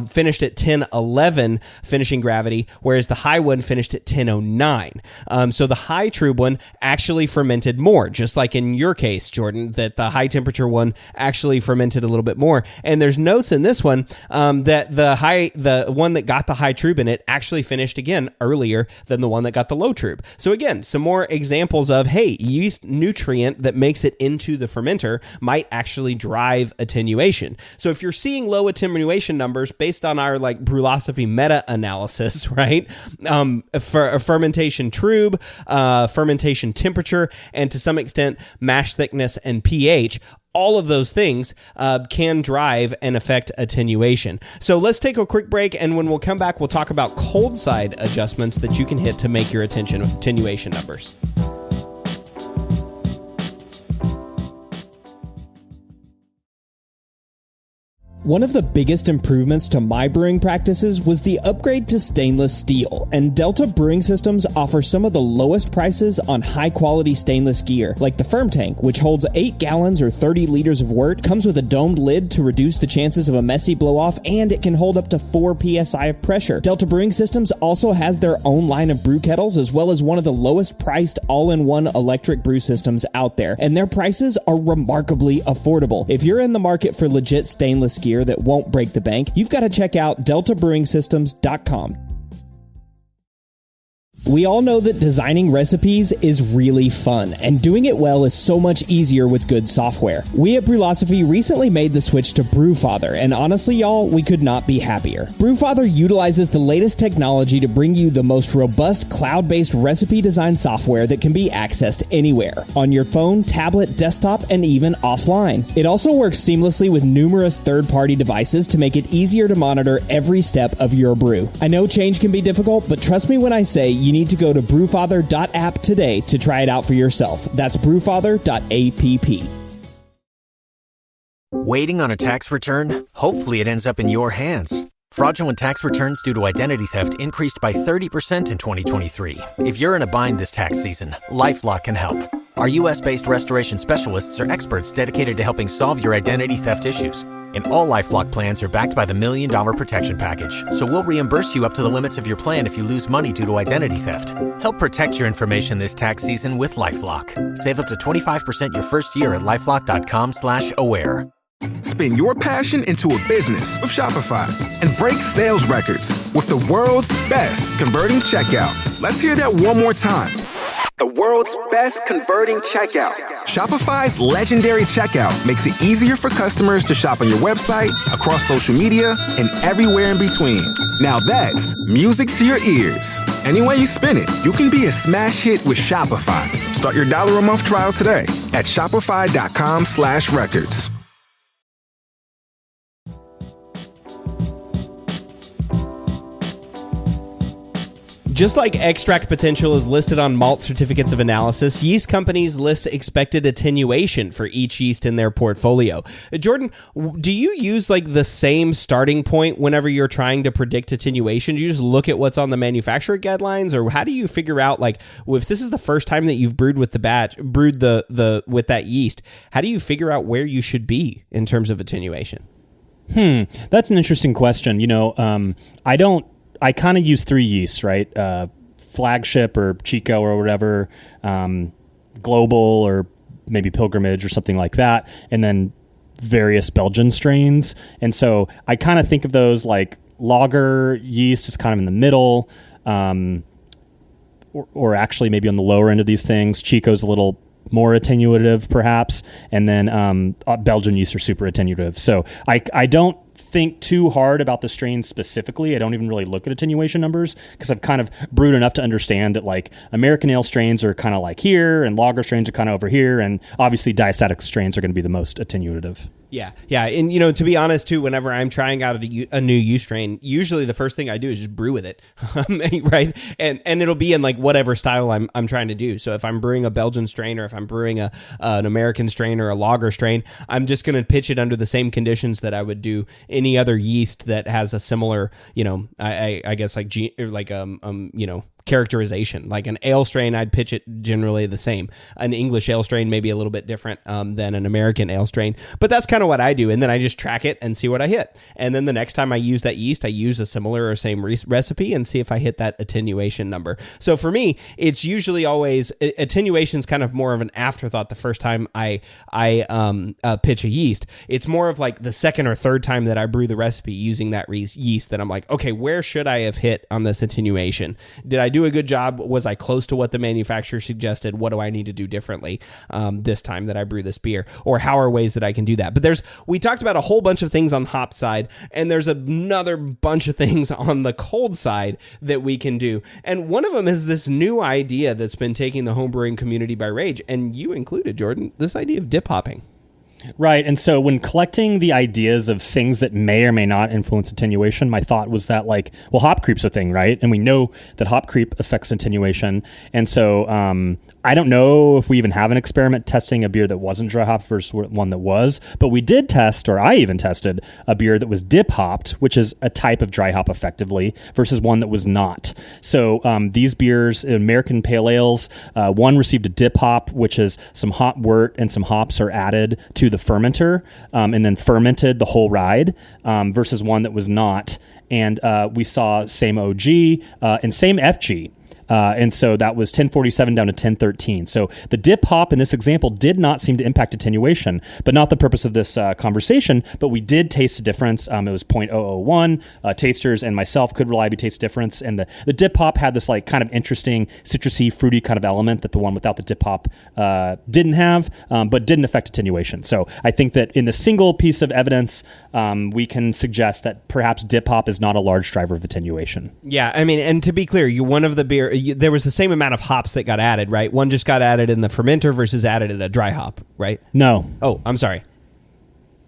finished at 1011 finishing gravity, whereas the high one finished at 1009. So the high true one actually fermented more, just like in your case, Jordan, that the high temperature one actually fermented a little bit more. And there's notes in this one that the one that got the high trub in it actually finished again earlier than the one that got the low trub. So again, some more examples of, hey, yeast nutrient that makes it into the fermenter might actually drive attenuation. So if you're seeing low attenuation numbers based on our like Brewlosophy meta-analysis, right, for a fermentation trub, fermentation temperature, and to some extent mash thickness and pH, all of those things can drive and affect attenuation. So let's take a quick break, and when we'll come back, we'll talk about cold side adjustments that you can hit to make your attenuation numbers. One of the biggest improvements to my brewing practices was the upgrade to stainless steel, and Delta Brewing Systems offers some of the lowest prices on high-quality stainless gear, like the Firm Tank, which holds 8 gallons or 30 liters of wort, comes with a domed lid to reduce the chances of a messy blow-off, and it can hold up to 4 psi of pressure. Delta Brewing Systems also has their own line of brew kettles, as well as one of the lowest-priced all-in-one electric brew systems out there, and their prices are remarkably affordable. If you're in the market for legit stainless gear that won't break the bank, you've got to check out deltabrewingsystems.com. We all know that designing recipes is really fun, and doing it well is so much easier with good software. We at Brewlosophy recently made the switch to Brewfather, and honestly, y'all, we could not be happier. Brewfather utilizes the latest technology to bring you the most robust cloud-based recipe design software that can be accessed anywhere, on your phone, tablet, desktop, and even offline. It also works seamlessly with numerous third-party devices to make it easier to monitor every step of your brew. I know change can be difficult, but trust me when I say you need to go to brewfather.app today to try it out for yourself. That's brewfather.app. Waiting on a tax return? Hopefully it ends up in your hands. Fraudulent tax returns due to identity theft increased by 30% in 2023. If you're in a bind this tax season, LifeLock can help. Our U.S.-based restoration specialists are experts dedicated to helping solve your identity theft issues. And all LifeLock plans are backed by the $1 Million Protection Package. So we'll reimburse you up to the limits of your plan if you lose money due to identity theft. Help protect your information this tax season with LifeLock. Save up to 25% your first year at LifeLock.com/aware. Spin your passion into a business with Shopify and break sales records with the world's best converting checkout. Let's hear that one more time. The world's best converting checkout. Shopify's legendary checkout makes it easier for customers to shop on your website, across social media, and everywhere in between. Now that's music to your ears. Any way you spin it, you can be a smash hit with Shopify. Start your $1 a month trial today at shopify.com/records. Just like extract potential is listed on malt certificates of analysis, yeast companies list expected attenuation for each yeast in their portfolio. Jordan, do you use like the same starting point whenever you're trying to predict attenuation? Do you just look at what's on the manufacturer guidelines, or how do you figure out, like, if this is the first time that you've brewed with the with that yeast, how do you figure out where you should be in terms of attenuation? That's an interesting question. I kind of use 3 yeasts, right? Flagship or Chico or whatever, Global or maybe Pilgrimage or something like that, and then various Belgian strains. And so I kind of think of those like lager yeast is kind of in the middle, or actually maybe on the lower end of these things. Chico's a little more attenuative perhaps, and then Belgian yeast are super attenuative. So I don't think too hard about the strains specifically. I don't even really look at attenuation numbers because I've kind of brewed enough to understand that like American ale strains are kind of like here and lager strains are kind of over here, and obviously diastatic strains are going to be the most attenuative. Yeah. And, to be honest, too, whenever I'm trying out a new yeast strain, usually the first thing I do is just brew with it, right? And it'll be in, like, whatever style I'm trying to do. So if I'm brewing a Belgian strain, or if I'm brewing an American strain or a lager strain, I'm just going to pitch it under the same conditions that I would do any other yeast that has a similar, I guess, characterization. Like an ale strain, I'd pitch it generally the same. An English ale strain may be a little bit different than an American ale strain, but that's kind of what I do. And then I just track it and see what I hit. And then the next time I use that yeast, I use a similar or same recipe and see if I hit that attenuation number. So for me, it's usually always attenuation is kind of more of an afterthought the first time I pitch a yeast. It's more of like the second or third time that I brew the recipe using that yeast that I'm like, okay, where should I have hit on this attenuation? Did I do a good job? Was I close to what the manufacturer suggested? What do I need to do differently this time that I brew this beer? Or how are ways that I can do that? But we talked about a whole bunch of things on the hop side, and there's another bunch of things on the cold side that we can do. And one of them is this new idea that's been taking the homebrewing community by rage, and you included, Jordan, this idea of dip hopping. Right. And so when collecting the ideas of things that may or may not influence attenuation, my thought was that, like, well, hop creep's a thing, right? And we know that hop creep affects attenuation. And so I don't know if we even have an experiment testing a beer that wasn't dry hopped versus one that was, but we did test, or I even tested, a beer that was dip hopped, which is a type of dry hop effectively, versus one that was not. So these beers, American Pale Ales, one received a dip hop, which is some hop wort and some hops are added to the fermenter and then fermented the whole ride, versus one that was not. And we saw same OG and same FG. And so that was 1047 down to 1013. So the dip hop in this example did not seem to impact attenuation, but not the purpose of this conversation. But we did taste a difference. It was 0.001. Tasters and myself could reliably taste difference. And the dip hop had this like kind of interesting citrusy, fruity kind of element that the one without the dip hop didn't have, but didn't affect attenuation. So I think that in the single piece of evidence, we can suggest that perhaps dip hop is not a large driver of attenuation. Yeah, I mean, and to be clear, there was the same amount of hops that got added, right? One just got added in the fermenter versus added in a dry hop, right? No. Oh, I'm sorry.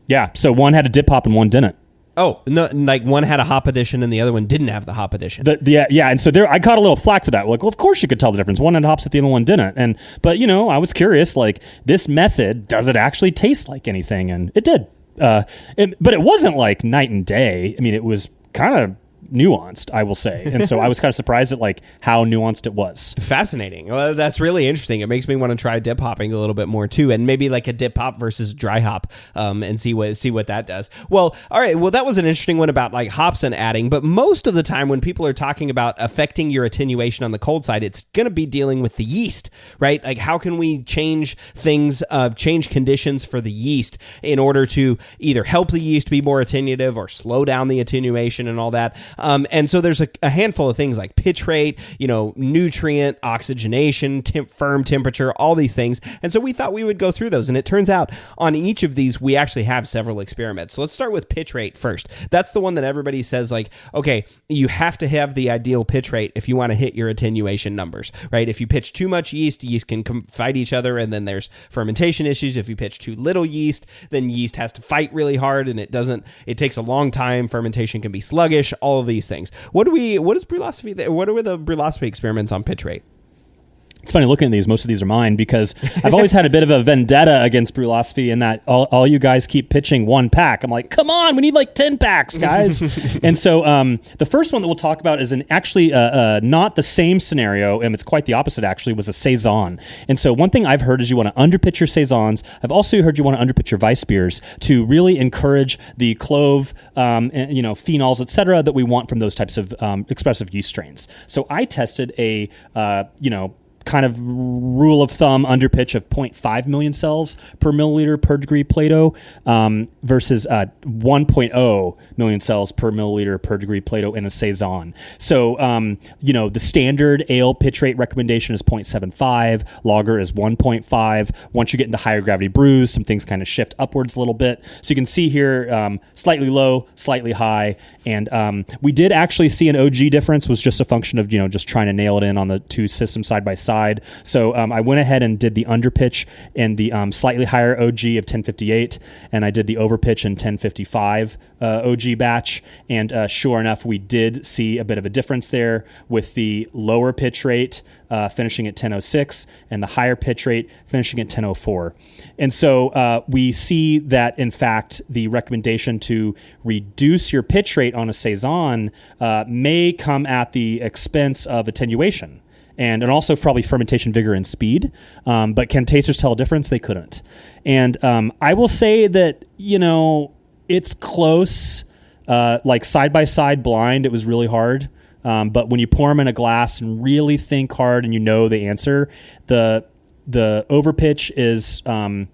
Yeah, so one had a dip hop and one didn't. Oh, no, like one had a hop addition and the other one didn't have the hop addition. Yeah, and so I caught a little flack for that. Like, well, of course you could tell the difference. One had hops that the other one didn't. But I was curious, like, this method, does it actually taste like anything? And it did. But it wasn't like night and day. I mean, it was kind of nuanced, I will say. And so I was kind of surprised at like how nuanced it was. Fascinating. Well, that's really interesting. It makes me want to try dip hopping a little bit more too, and maybe like a dip hop versus dry hop, and see what that does. Well, all right. Well, that was an interesting one about like hops and adding, but most of the time when people are talking about affecting your attenuation on the cold side, it's going to be dealing with the yeast, right? Like how can we change things, change conditions for the yeast in order to either help the yeast be more attenuative or slow down the attenuation and all that. And so there's a handful of things like pitch rate, nutrient, oxygenation, firm temperature, all these things. And so we thought we would go through those. And it turns out on each of these, we actually have several experiments. So let's start with pitch rate first. That's the one that everybody says like, okay, you have to have the ideal pitch rate if you want to hit your attenuation numbers, right? If you pitch too much yeast can fight each other. And then there's fermentation issues. If you pitch too little yeast, then yeast has to fight really hard and it takes a long time. Fermentation can be sluggish, all of these things. What are the Brewlosophy experiments on pitch rate? It's funny looking at these. Most of these are mine because I've always had a bit of a vendetta against Brewlosophy in that all you guys keep pitching one pack. I'm like, come on, we need like 10 packs, guys. And so the first one that we'll talk about is actually not the same scenario, and it's quite the opposite actually, was a Saison. And so one thing I've heard is you want to underpitch your Saisons. I've also heard you want to underpitch your Weiss beers to really encourage the clove, phenols, et cetera, that we want from those types of expressive yeast strains. So I tested a, kind of rule of thumb underpitch of 0.5 million cells per milliliter per degree Plato versus 1.0 million cells per milliliter per degree Plato in a Saison. So, the standard ale pitch rate recommendation is 0.75, lager is 1.5. Once you get into higher gravity brews, some things kind of shift upwards a little bit. So you can see here slightly low, slightly high. And we did actually see an OG difference, was just a function of, just trying to nail it in on the two systems side by side. So I went ahead and did the underpitch in the slightly higher OG of 1058, and I did the overpitch in 1055 OG batch. And sure enough, we did see a bit of a difference there with the lower pitch rate finishing at 1006 and the higher pitch rate finishing at 1004. And so we see that, in fact, the recommendation to reduce your pitch rate on a Saison may come at the expense of attenuation. And also probably fermentation vigor and speed. But can tasters tell a difference? They couldn't. And I will say that, it's close. Like side-by-side blind, it was really hard. But when you pour them in a glass and really think hard and the answer, the overpitch is a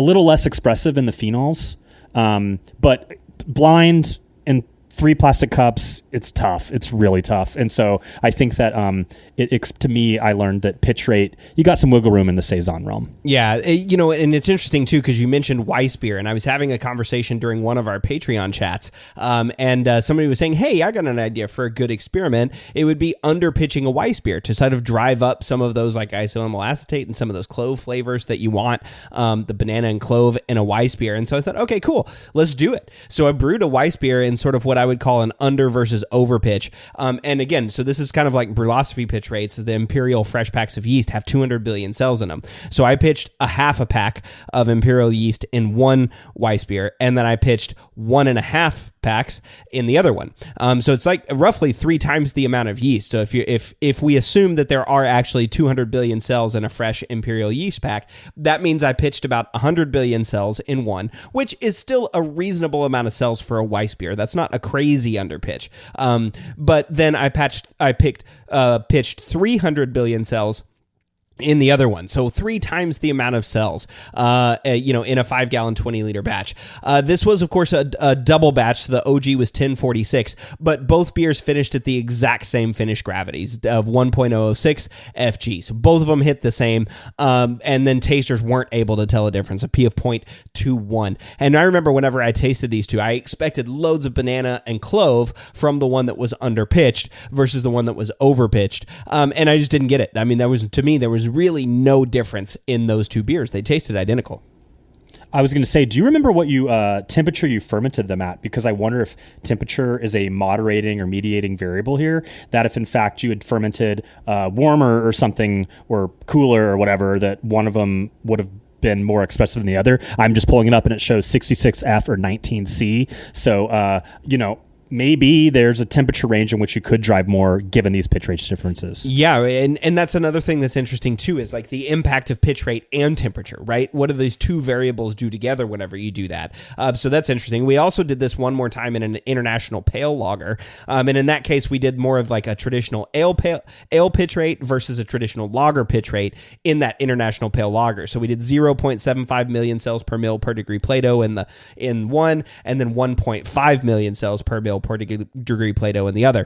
little less expressive in the phenols. But blind and 3 plastic cups, it's tough. It's really tough. And so I think that to me, I learned that pitch rate, you got some wiggle room in the Saison realm. Yeah, and it's interesting too, because you mentioned Weiss beer, and I was having a conversation during one of our Patreon chats, and somebody was saying, hey, I got an idea for a good experiment. It would be under pitching a Weiss beer to sort of drive up some of those like isoamyl acetate and some of those clove flavors that you want, the banana and clove in a Weiss beer. And so I thought, okay, cool, let's do it. So I brewed a Weiss beer in sort of what I would call an under versus over pitch. And again, so this is kind of like Brulosophy pitch rates. The Imperial fresh packs of yeast have 200 billion cells in them. So I pitched a half a pack of Imperial yeast in one Weiss beer, and then I pitched 1.5 packs in the other one. So it's like roughly 3 times the amount of yeast. So if we assume that there are actually 200 billion cells in a fresh Imperial yeast pack, that means I pitched about 100 billion cells in one, which is still a reasonable amount of cells for a Weiss beer. That's not a crazy underpitch. But then I pitched 300 billion cells in the other one. So 3 times the amount of cells, in a 5-gallon, 20-liter batch. This was, of course, a double batch. So the OG was 1046, but both beers finished at the exact same finish gravities of 1.006 FG. So both of them hit the same. And then tasters weren't able to tell a difference, a P of 0.21. And I remember whenever I tasted these two, I expected loads of banana and clove from the one that was underpitched versus the one that was overpitched. And I just didn't get it. I mean, there was really no difference in those two beers. They tasted identical. I was going to say, do you remember what temperature you fermented them at? Because I wonder if temperature is a moderating or mediating variable here, that if in fact you had fermented warmer or something, or cooler or whatever, that one of them would have been more expensive than the other. I'm just pulling it up and it shows 66F or 19C. So, maybe there's a temperature range in which you could drive more given these pitch rate differences. Yeah, and that's another thing that's interesting too, is like the impact of pitch rate and temperature, right? What do these two variables do together whenever you do that? So that's interesting. We also did this one more time in an international pale lager, and in that case we did more of like a traditional ale pitch rate versus a traditional lager pitch rate in that international pale lager. So we did 0.75 million cells per mil per degree Plato in one, and then 1.5 million cells per mil per degree Plato in the other.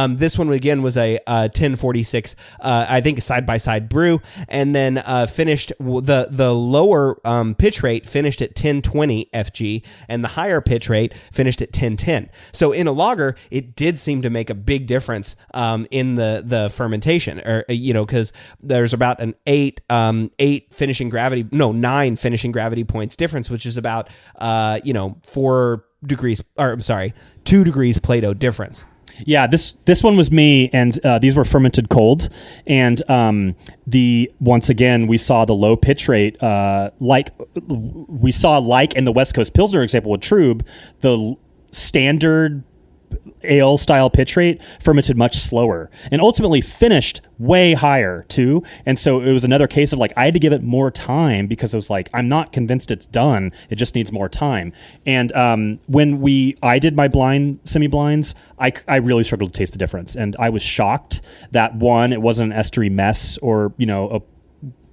This one again was a 1046, I think, side-by-side brew, and then finished the lower pitch rate finished at 1020 FG, and the higher pitch rate finished at 1010. So in a lager, it did seem to make a big difference in the fermentation, or because there's about an 9 finishing gravity points difference, which is about 2 degrees Plato difference. Yeah, this one was me, and these were fermented colds, and once again we saw the low pitch rate, like in the West Coast Pilsner example with Trub, the standard ale style pitch rate fermented much slower and ultimately finished way higher too. And so it was another case of like, I had to give it more time because it was like, I'm not convinced it's done. It just needs more time. And when I did my semi-blinds, I really struggled to taste the difference. And I was shocked that one, it wasn't an estery mess or, a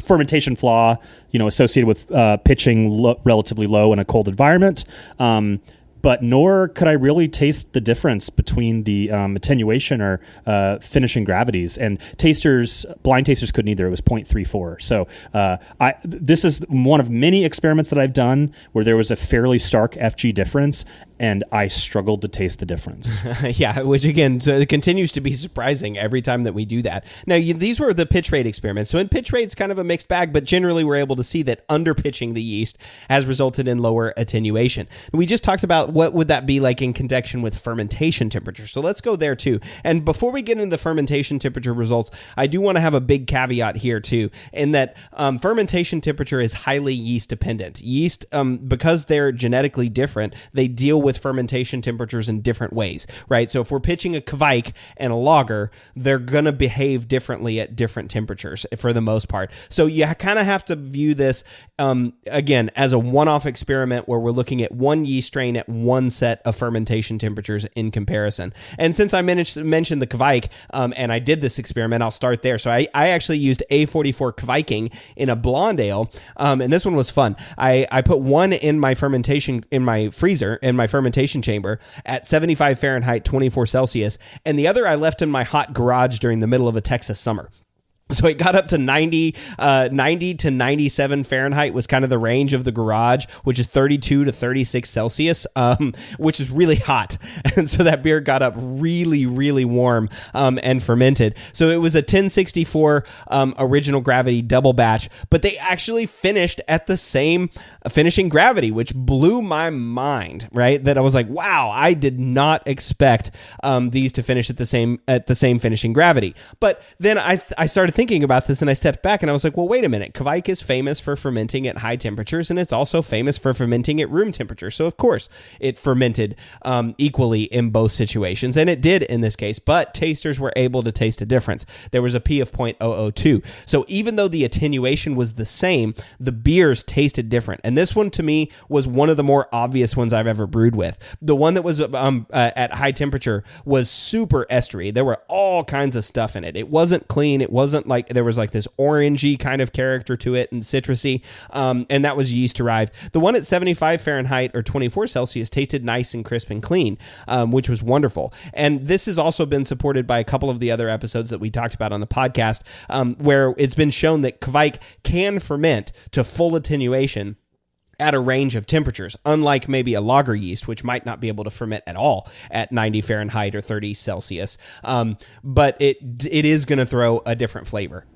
fermentation flaw, associated with pitching relatively low in a cold environment. But nor could I really taste the difference between the attenuation or finishing gravities. And blind tasters couldn't either. It was 0.34. So this is one of many experiments that I've done where there was a fairly stark FG difference, and I struggled to taste the difference. Yeah, which again, so it continues to be surprising every time that we do that. Now, these were the pitch rate experiments. So in pitch rate, it's kind of a mixed bag, but generally we're able to see that underpitching the yeast has resulted in lower attenuation. We just talked about what would that be like in conjunction with fermentation temperature. So let's go there too. And before we get into the fermentation temperature results, I do want to have a big caveat here too, in that fermentation temperature is highly yeast dependent. Yeast, because they're genetically different, they deal with fermentation temperatures in different ways, right? So if we're pitching a kveik and a lager, they're going to behave differently at different temperatures for the most part. So you kind of have to view this, again, as a one-off experiment where we're looking at one yeast strain at one set of fermentation temperatures in comparison. And since I mentioned the kveik, and I did this experiment, I'll start there. So I actually used A44 kveiking in a blonde ale, and this one was fun. I put one in my fermentation, in my fermentation fermentation chamber at 75 Fahrenheit, 24 Celsius, and the other I left in my hot garage during the middle of a Texas summer. So it got up to 90 to 97 Fahrenheit was kind of the range of the garage, which is 32 to 36 Celsius, which is really hot. And so that beer got up really, really warm and fermented. So it was a 1064 original gravity double batch, but they actually finished at the same finishing gravity, which blew my mind, right? That I was like, wow, I did not expect these to finish at the same finishing gravity. But then I started thinking about this and I stepped back and I was like, well, wait a minute. Kveik is famous for fermenting at high temperatures and it's also famous for fermenting at room temperature. So of course it fermented equally in both situations, and it did in this case, but tasters were able to taste a difference. There was a P of 0.002. So even though the attenuation was the same, the beers tasted different. And this one to me was one of the more obvious ones I've ever brewed with. The one that was at high temperature was super estery. There were all kinds of stuff in it. It wasn't clean. It wasn't like there was like this orangey kind of character to it and citrusy, and that was yeast derived. The one at 75 Fahrenheit or 24 Celsius tasted nice and crisp and clean, which was wonderful. And this has also been supported by a couple of the other episodes that we talked about on the podcast, where it's been shown that Kveik can ferment to full attenuation at a range of temperatures, unlike maybe a lager yeast, which might not be able to ferment at all at 90 Fahrenheit or 30 Celsius. But it is going to throw a different flavor.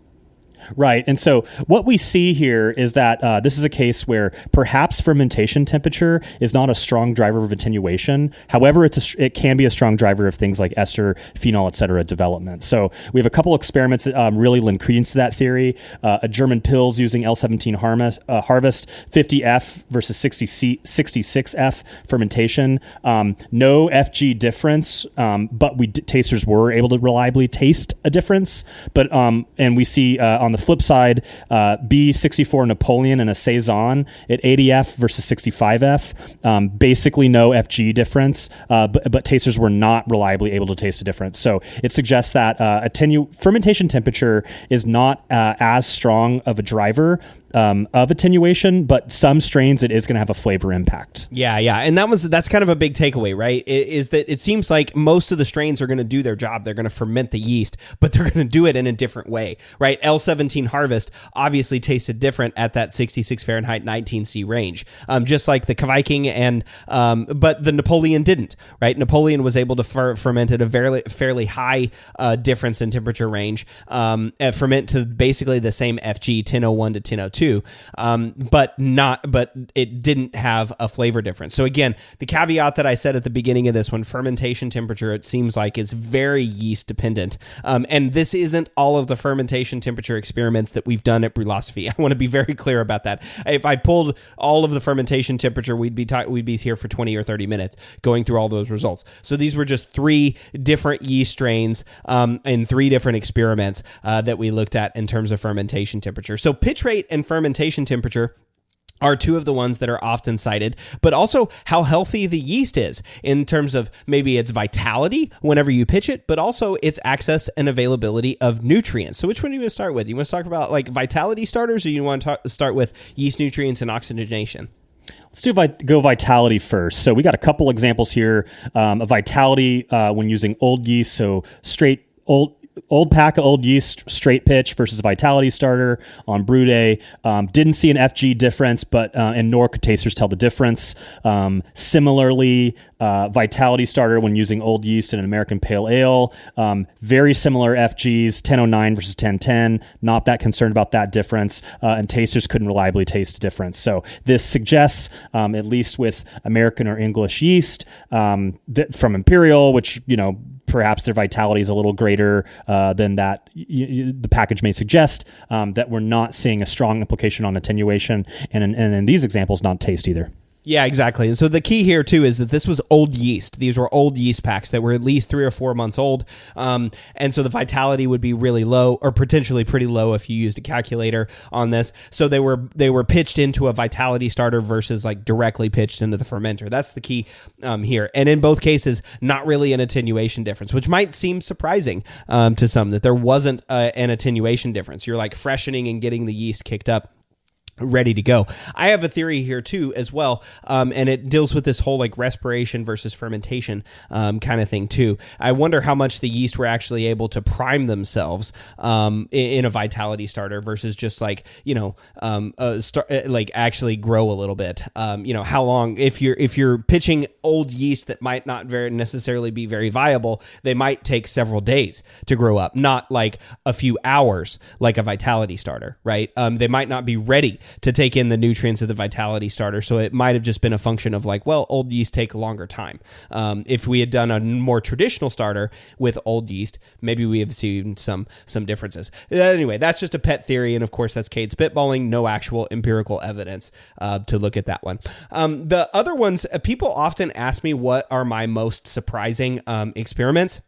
Right. And so what we see here is that this is a case where perhaps fermentation temperature is not a strong driver of attenuation. However, it can be a strong driver of things like ester, phenol, et cetera, development. So we have a couple experiments that really lend credence to that theory. A German Pils using L17 harvest, 50F versus 66F fermentation. No FG difference, but tasters were able to reliably taste a difference. But and we see on the flip side, B64 Napoleon and a Saison at 80F versus 65F, basically no FG difference, but tasters were not reliably able to taste a difference. So it suggests that fermentation temperature is not as strong of a driver of attenuation, but some strains it is going to have a flavor impact. Yeah. And that's kind of a big takeaway, right? Is that it seems like most of the strains are going to do their job. They're going to ferment the yeast, but they're going to do it in a different way, right? L17 Harvest obviously tasted different at that 66 Fahrenheit 19C range, just like the Kveiking but the Napoleon didn't, right? Napoleon was able to ferment at a fairly high difference in temperature range, ferment to basically the same FG 1001 to 1002. But it didn't have a flavor difference. So again, the caveat that I said at the beginning of this one, fermentation temperature, it seems like it's very yeast dependent. And this isn't all of the fermentation temperature experiments that we've done at Brewlosophy. I want to be very clear about that. If I pulled all of the fermentation temperature, we'd be here for 20 or 30 minutes going through all those results. So these were just 3 different yeast strains in 3 different experiments that we looked at in terms of fermentation temperature. So pitch rate and fermentation temperature are 2 of the ones that are often cited, but also how healthy the yeast is in terms of maybe its vitality whenever you pitch it, but also its access and availability of nutrients. So which one do you want to start with? You want to talk about like vitality starters, or you want to start with yeast nutrients and oxygenation? Let's go vitality first. So we got a couple examples here of vitality when using old yeast, so straight old pack of old yeast, straight pitch versus vitality starter on brew day. Didn't see an FG difference, but and nor could tasters tell the difference. Similarly, vitality starter when using old yeast in an American Pale Ale. Very similar FGs, 1009 versus 1010. Not that concerned about that difference, and tasters couldn't reliably taste a difference. So this suggests, at least with American or English yeast, from Imperial, which perhaps their vitality is a little greater than that the package may suggest, that we're not seeing a strong implication on attenuation, and in these examples, not taste either. Yeah, exactly. And so the key here, too, is that this was old yeast. These were old yeast packs that were at least 3 or 4 months old. And so the vitality would be really low, or potentially pretty low if you used a calculator on this. So they were pitched into a vitality starter versus like directly pitched into the fermenter. That's the key here. And in both cases, not really an attenuation difference, which might seem surprising to some that there wasn't an attenuation difference. You're like freshening and getting the yeast kicked up. ready to go. I have a theory here too as well, and it deals with this whole like respiration versus fermentation kind of thing too. I wonder how much the yeast were actually able to prime themselves in a vitality starter versus just like like actually grow a little bit. How long if you're pitching old yeast that might not very necessarily be very viable, they might take several days to grow up, not like a few hours like a vitality starter, right? They might not be ready to take in the nutrients of the vitality starter. So it might have just been a function of like, well, old yeast take a longer time. If we had done a more traditional starter with old yeast, maybe we have seen some differences. Anyway, that's just a pet theory. And of course, that's Cade spitballing, no actual empirical evidence to look at that one. The other ones, people often ask me what are my most surprising experiments.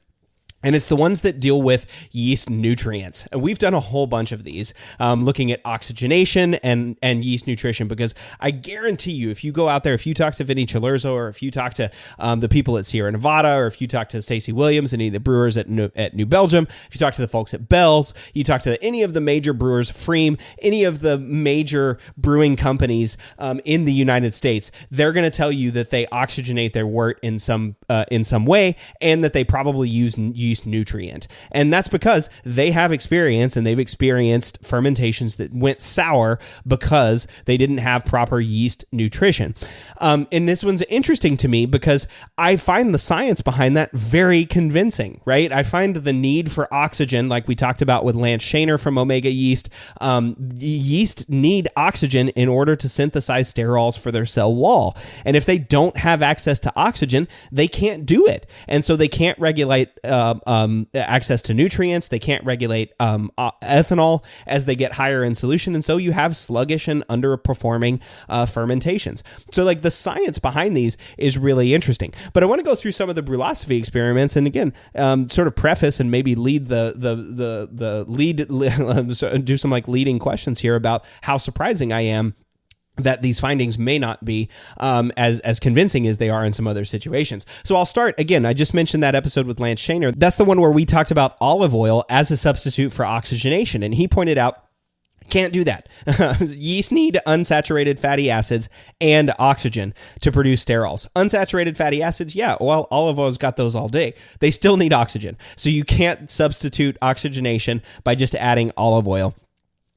And it's the ones that deal with yeast nutrients. And we've done a whole bunch of these looking at oxygenation and yeast nutrition, because I guarantee you, if you go out there, if you talk to Vinny Cilurzo, or if you talk to the people at Sierra Nevada, or if you talk to Stacey Williams and any of the brewers at New Belgium, if you talk to the folks at Bell's, you talk to any of the major brewers, Freem, any of the major brewing companies in the United States, they're going to tell you that they oxygenate their wort in some way, and that they probably use yeast nutrient. And that's because they have experience, and they've experienced fermentations that went sour because they didn't have proper yeast nutrition. And this one's interesting to me because I find the science behind that very convincing, right? I find the need for oxygen, like we talked about with Lance Shaner from Omega Yeast. Yeast need oxygen in order to synthesize sterols for their cell wall. And if they don't have access to oxygen, they can't do it. And so they can't regulate access to nutrients. They can't regulate ethanol as they get higher in solution. And so you have sluggish and underperforming fermentations. So like the science behind these is really interesting. But I want to go through some of the brewlosophy experiments, and again, sort of preface and maybe lead the lead, do some like leading questions here about how surprising I am that these findings may not be as convincing as they are in some other situations. So I'll start, again, I just mentioned that episode with Lance Shaner. That's the one where we talked about olive oil as a substitute for oxygenation. And he pointed out, can't do that. Yeast need unsaturated fatty acids and oxygen to produce sterols. Unsaturated fatty acids, yeah, well, olive oil's got those all day. They still need oxygen. So you can't substitute oxygenation by just adding olive oil.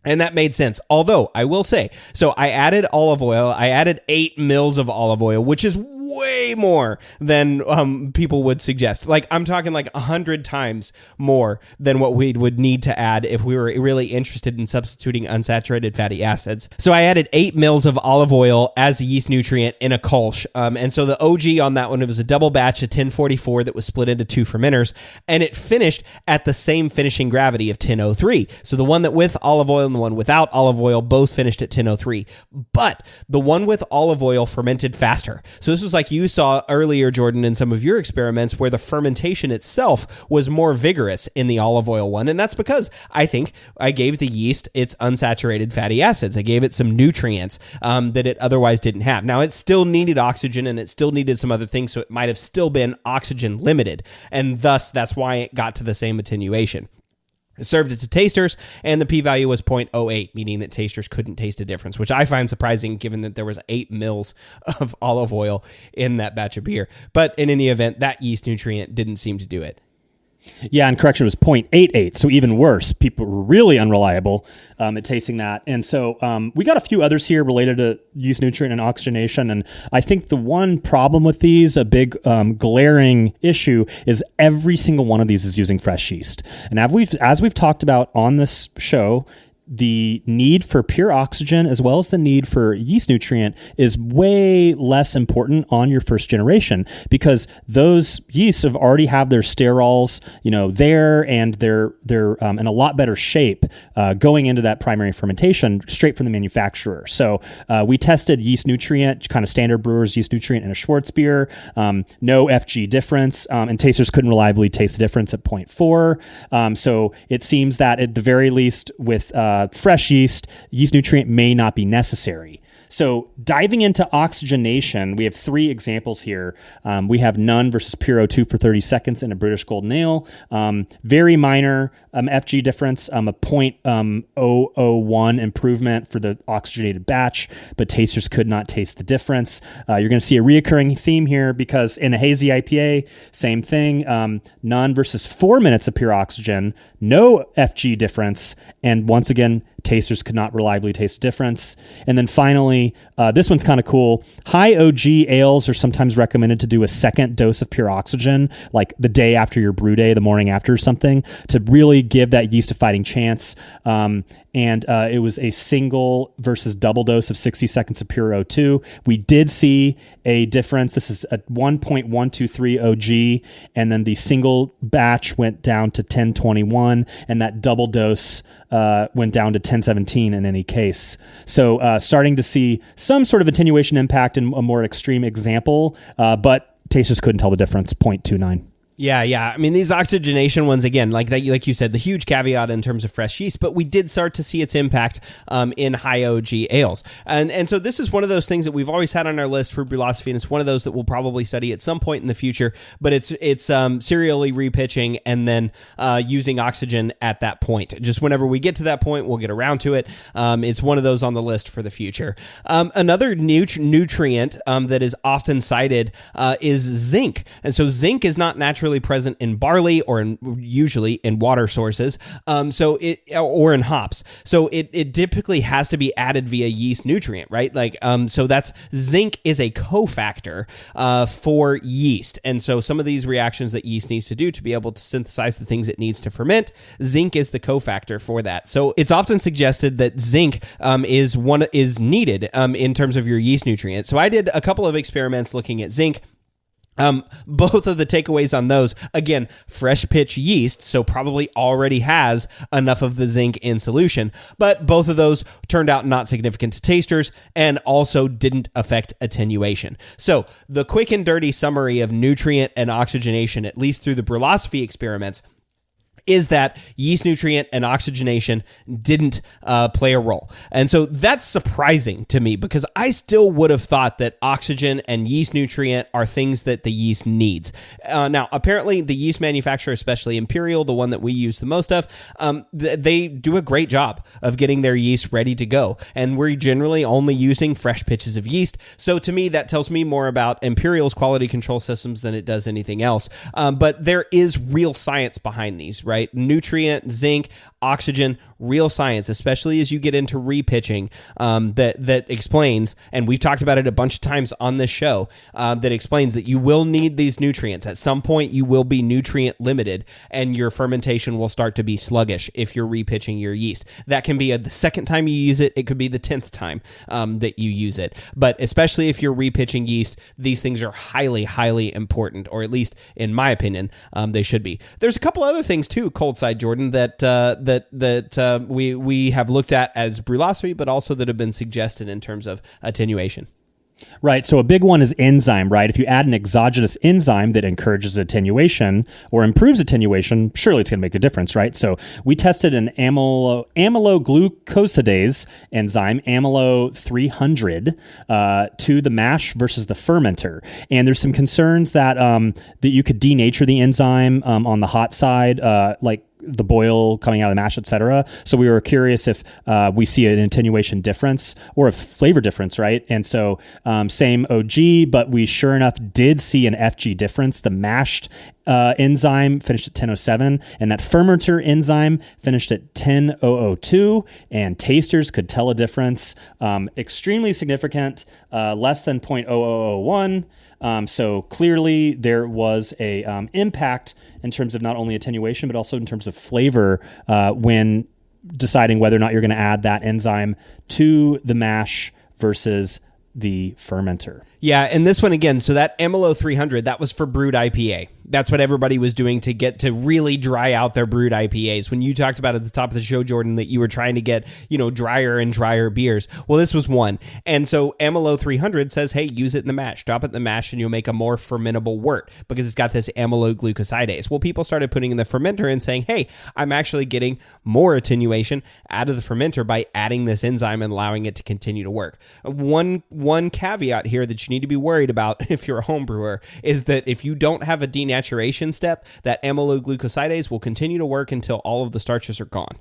And that made sense. Although I will say, so I added olive oil. I added 8 mils of olive oil, which is way more than people would suggest. Like I'm talking like 100 times more than what we would need to add if we were really interested in substituting unsaturated fatty acids. So I added 8 mils of olive oil as a yeast nutrient in a Kolsch. And so the OG on that one, it was a double batch of 1044 that was split into 2 fermenters, and it finished at the same finishing gravity of 1003. So the one that with olive oil and the one without olive oil both finished at 1003. But the one with olive oil fermented faster. So this was like you saw earlier, Jordan, in some of your experiments where the fermentation itself was more vigorous in the olive oil one. And that's because I think I gave the yeast its unsaturated fatty acids. I gave it some nutrients that it otherwise didn't have. Now, it still needed oxygen and it still needed some other things, so it might have still been oxygen limited. And thus, that's why it got to the same attenuation. It served it to tasters, and the p-value was 0.08, meaning that tasters couldn't taste a difference, which I find surprising given that there was 8 mils of olive oil in that batch of beer. But in any event, that yeast nutrient didn't seem to do it. Yeah, and correction, was 0.88, so even worse. People were really unreliable at tasting that. And so we got a few others here related to yeast nutrient and oxygenation. And I think the one problem with these, a big glaring issue, is every single one of these is using fresh yeast. And as we've talked about on this show, the need for pure oxygen as well as the need for yeast nutrient is way less important on your first generation, because those yeasts have already have their sterols, there, and they're in a lot better shape going into that primary fermentation straight from the manufacturer. So we tested yeast nutrient, kind of standard brewer's yeast nutrient in a Schwartz beer, no FG difference, and tasters couldn't reliably taste the difference at 0.4. So it seems that at the very least with fresh yeast nutrient may not be necessary. So diving into oxygenation, we have 3 examples here. We have none versus pure O2 for 30 seconds in a British Golden Ale. Very minor FG difference, a 0.001 improvement for the oxygenated batch, but tasters could not taste the difference. You're going to see a reoccurring theme here because in a hazy IPA, same thing, none versus 4 minutes of pure oxygen, no FG difference, and once again, tasters could not reliably taste a difference. And then finally, this one's kind of cool. High OG ales are sometimes recommended to do a second dose of pure oxygen, like the day after your brew day, the morning after or something, to really give that yeast a fighting chance. And it was a single versus double dose of 60 seconds of pure O2. We did see a difference. This is a 1.123 OG, and then the single batch went down to 1021, and that double dose went down to 1017 in any case. So starting to see some sort of attenuation impact in a more extreme example, but tasters couldn't tell the difference, 0.29. Yeah. I mean, these oxygenation ones, again, like you said, the huge caveat in terms of fresh yeast, but we did start to see its impact in high OG ales. And so this is one of those things that we've always had on our list for Brewlosophy, and it's one of those that we'll probably study at some point in the future, but it's serially repitching and then using oxygen at that point. Just whenever we get to that point, we'll get around to it. It's one of those on the list for the future. Another nutrient that is often cited is zinc. And so zinc is not naturally present in barley or usually in water sources, or in hops. So it typically has to be added via yeast nutrient, right? So that's zinc is a cofactor for yeast, and so some of these reactions that yeast needs to do to be able to synthesize the things it needs to ferment, zinc is the cofactor for that. So it's often suggested that zinc is needed in terms of your yeast nutrient. So I did a couple of experiments looking at zinc. Both of the takeaways on those, again, fresh pitch yeast, so probably already has enough of the zinc in solution, but both of those turned out not significant to tasters and also didn't affect attenuation. So the quick and dirty summary of nutrient and oxygenation, at least through the Brewlosophy experiments, is that yeast nutrient and oxygenation didn't play a role. And so that's surprising to me because I still would have thought that oxygen and yeast nutrient are things that the yeast needs. Now, apparently the yeast manufacturer, especially Imperial, the one that we use the most of, they do a great job of getting their yeast ready to go. And we're generally only using fresh pitches of yeast. So to me, that tells me more about Imperial's quality control systems than it does anything else. But there is real science behind these, right? Nutrient, zinc, oxygen, real science, especially as you get into repitching, that explains, and we've talked about it a bunch of times on this show, that explains that you will need these nutrients. At some point, you will be nutrient limited, and your fermentation will start to be sluggish if you're repitching your yeast. That can be the second time you use it. It could be the 10th time that you use it. But especially if you're repitching yeast, these things are highly, highly important, or at least in my opinion, they should be. There's a couple other things too, cold side Jordan, that we have looked at as Brewlosophy, but also that have been suggested in terms of attenuation. Right. So a big one is enzyme, right? If you add an exogenous enzyme that encourages attenuation or improves attenuation, surely it's going to make a difference, right? So we tested an amyloglucosidase enzyme, amylo 300, to the mash versus the fermenter. And there's some concerns that you could denature the enzyme on the hot side, like the boil coming out of the mash, etc. So we were curious if we see an attenuation difference or a flavor difference, right? And so same OG, but we sure enough did see an FG difference. The mashed enzyme finished at 1007, and that fermenter enzyme finished at 10002, and tasters could tell a difference. Extremely significant, less than 0.0001. So clearly there was a impact in terms of not only attenuation, but also in terms of flavor when deciding whether or not you're going to add that enzyme to the mash versus the fermenter. Yeah, and this one again, so that amylo 300, that was for brewed IPA. That's what everybody was doing to get to really dry out their brewed IPAs. When you talked about at the top of the show, Jordan, that you were trying to get, drier and drier beers. Well, this was one. And so Amylo 300 says, hey, use it in the mash. Drop it in the mash and you'll make a more fermentable wort because it's got this amyloglucosidase. Well, people started putting in the fermenter and saying, hey, I'm actually getting more attenuation out of the fermenter by adding this enzyme and allowing it to continue to work. One caveat here that you need to be worried about if you're a home brewer is that if you don't have a denaturation step, that amyloglucosidase will continue to work until all of the starches are gone.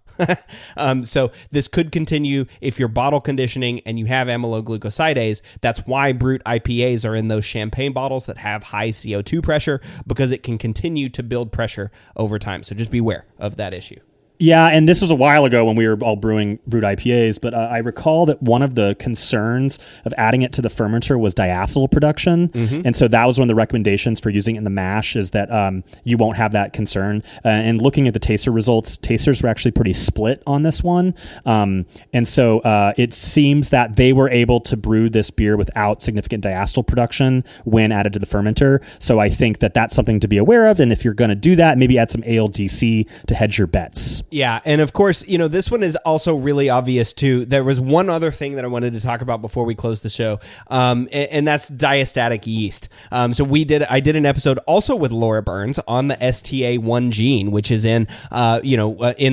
So this could continue if you're bottle conditioning and you have amyloglucosidase. That's why brut IPAs are in those champagne bottles that have high CO2 pressure, because it can continue to build pressure over time. So just beware of that issue. Yeah, and this was a while ago when we were all brewing brewed IPAs, but I recall that one of the concerns of adding it to the fermenter was diacetyl production, and so that was one of the recommendations for using it in the mash, is that you won't have that concern. And looking at the taster results, tasters were actually pretty split on this one, and so it seems that they were able to brew this beer without significant diacetyl production when added to the fermenter, so I think that that's something to be aware of, and if you're going to do that, maybe add some ALDC to hedge your bets. Yeah, and of course, this one is also really obvious too. There was one other thing that I wanted to talk about before we close the show, and that's diastatic yeast. So I did an episode also with Laura Burns on the STA1 gene, which is in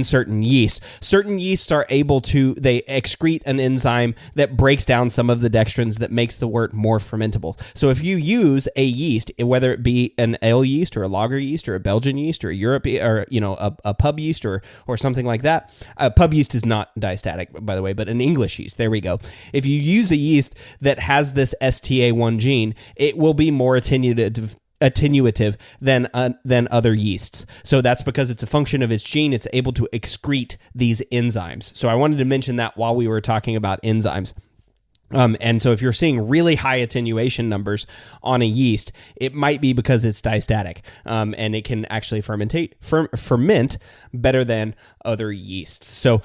certain yeasts. Certain yeasts are able to, they excrete an enzyme that breaks down some of the dextrins that makes the wort more fermentable. So if you use a yeast, whether it be an ale yeast or a lager yeast or a Belgian yeast or a Europe or a pub yeast or something like that. Pub yeast is not diastatic, by the way, but an English yeast. There we go. If you use a yeast that has this STA1 gene, it will be more attenuative than other yeasts. So that's because it's a function of its gene. It's able to excrete these enzymes. So I wanted to mention that while we were talking about enzymes. And so if you're seeing really high attenuation numbers on a yeast, it might be because it's diastatic, and it can actually ferment better than other yeasts. So,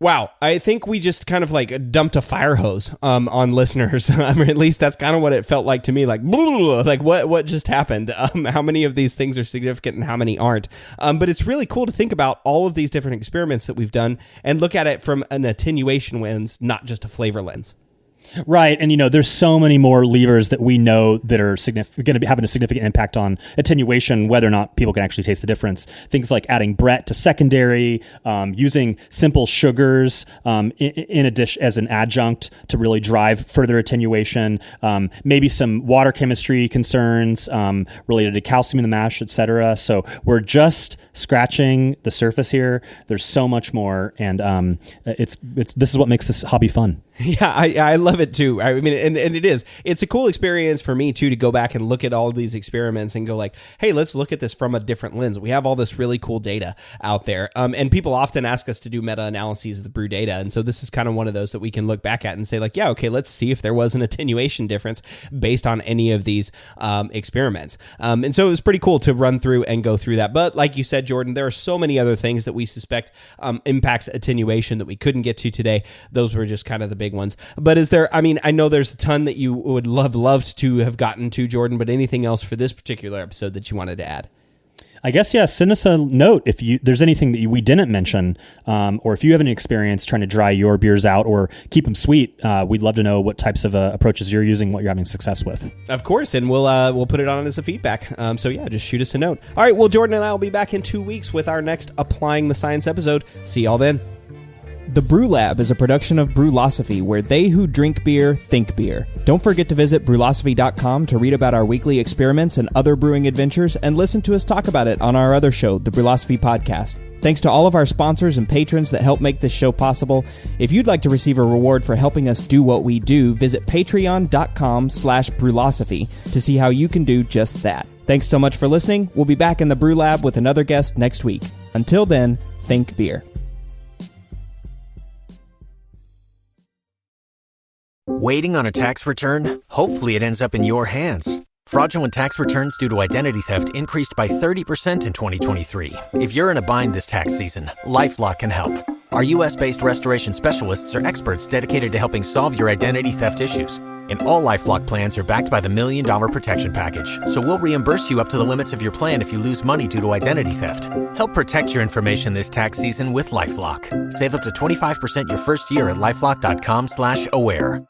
wow, I think we just kind of like dumped a fire hose on listeners. I mean, at least that's kind of what it felt like to me. Like, what just happened? How many of these things are significant and how many aren't? But it's really cool to think about all of these different experiments that we've done and look at it from an attenuation lens, not just a flavor lens. Right. And, there's so many more levers that we know that are going to be having a significant impact on attenuation, whether or not people can actually taste the difference. Things like adding Brett to secondary, using simple sugars in a dish as an adjunct to really drive further attenuation, maybe some water chemistry concerns related to calcium in the mash, etc. So we're just scratching the surface here. There's so much more. And this is what makes this hobby fun. Yeah, I love it too. I mean, and it is. It's a cool experience for me too to go back and look at all of these experiments and go like, hey, let's look at this from a different lens. We have all this really cool data out there. And people often ask us to do meta-analyses of the brew data. And so this is kind of one of those that we can look back at and say like, yeah, okay, let's see if there was an attenuation difference based on any of these experiments. And so it was pretty cool to run through and go through that. But like you said, Jordan, there are so many other things that we suspect impacts attenuation that we couldn't get to today. Those were just kind of the big ones. But I know there's a ton that you would loved to have gotten to, Jordan, but anything else for this particular episode that you wanted to add? I guess, yeah, send us a note if there's anything that we didn't mention, or if you have any experience trying to dry your beers out or keep them sweet. We'd love to know what types of approaches you're using, what you're having success with. Of course, and we'll put it on as a feedback. So yeah, just shoot us a note. All right, well, Jordan and I will be back in 2 weeks with our next Applying the Science episode. See y'all then. The Brew Lab is a production of Brewlosophy, where they who drink beer think beer. Don't forget to visit brewlosophy.com to read about our weekly experiments and other brewing adventures, and listen to us talk about it on our other show, the Brewlosophy Podcast. Thanks to all of our sponsors and patrons that help make this show possible. If you'd like to receive a reward for helping us do what we do, visit patreon.com/brewlosophy to see how you can do just that. Thanks so much for listening. We'll be back in the Brew Lab with another guest next week. Until then, think beer. Waiting on a tax return? Hopefully it ends up in your hands. Fraudulent tax returns due to identity theft increased by 30% in 2023. If you're in a bind this tax season, LifeLock can help. Our U.S.-based restoration specialists are experts dedicated to helping solve your identity theft issues. And all LifeLock plans are backed by the $1 Million Protection Package. So we'll reimburse you up to the limits of your plan if you lose money due to identity theft. Help protect your information this tax season with LifeLock. Save up to 25% your first year at LifeLock.com/aware.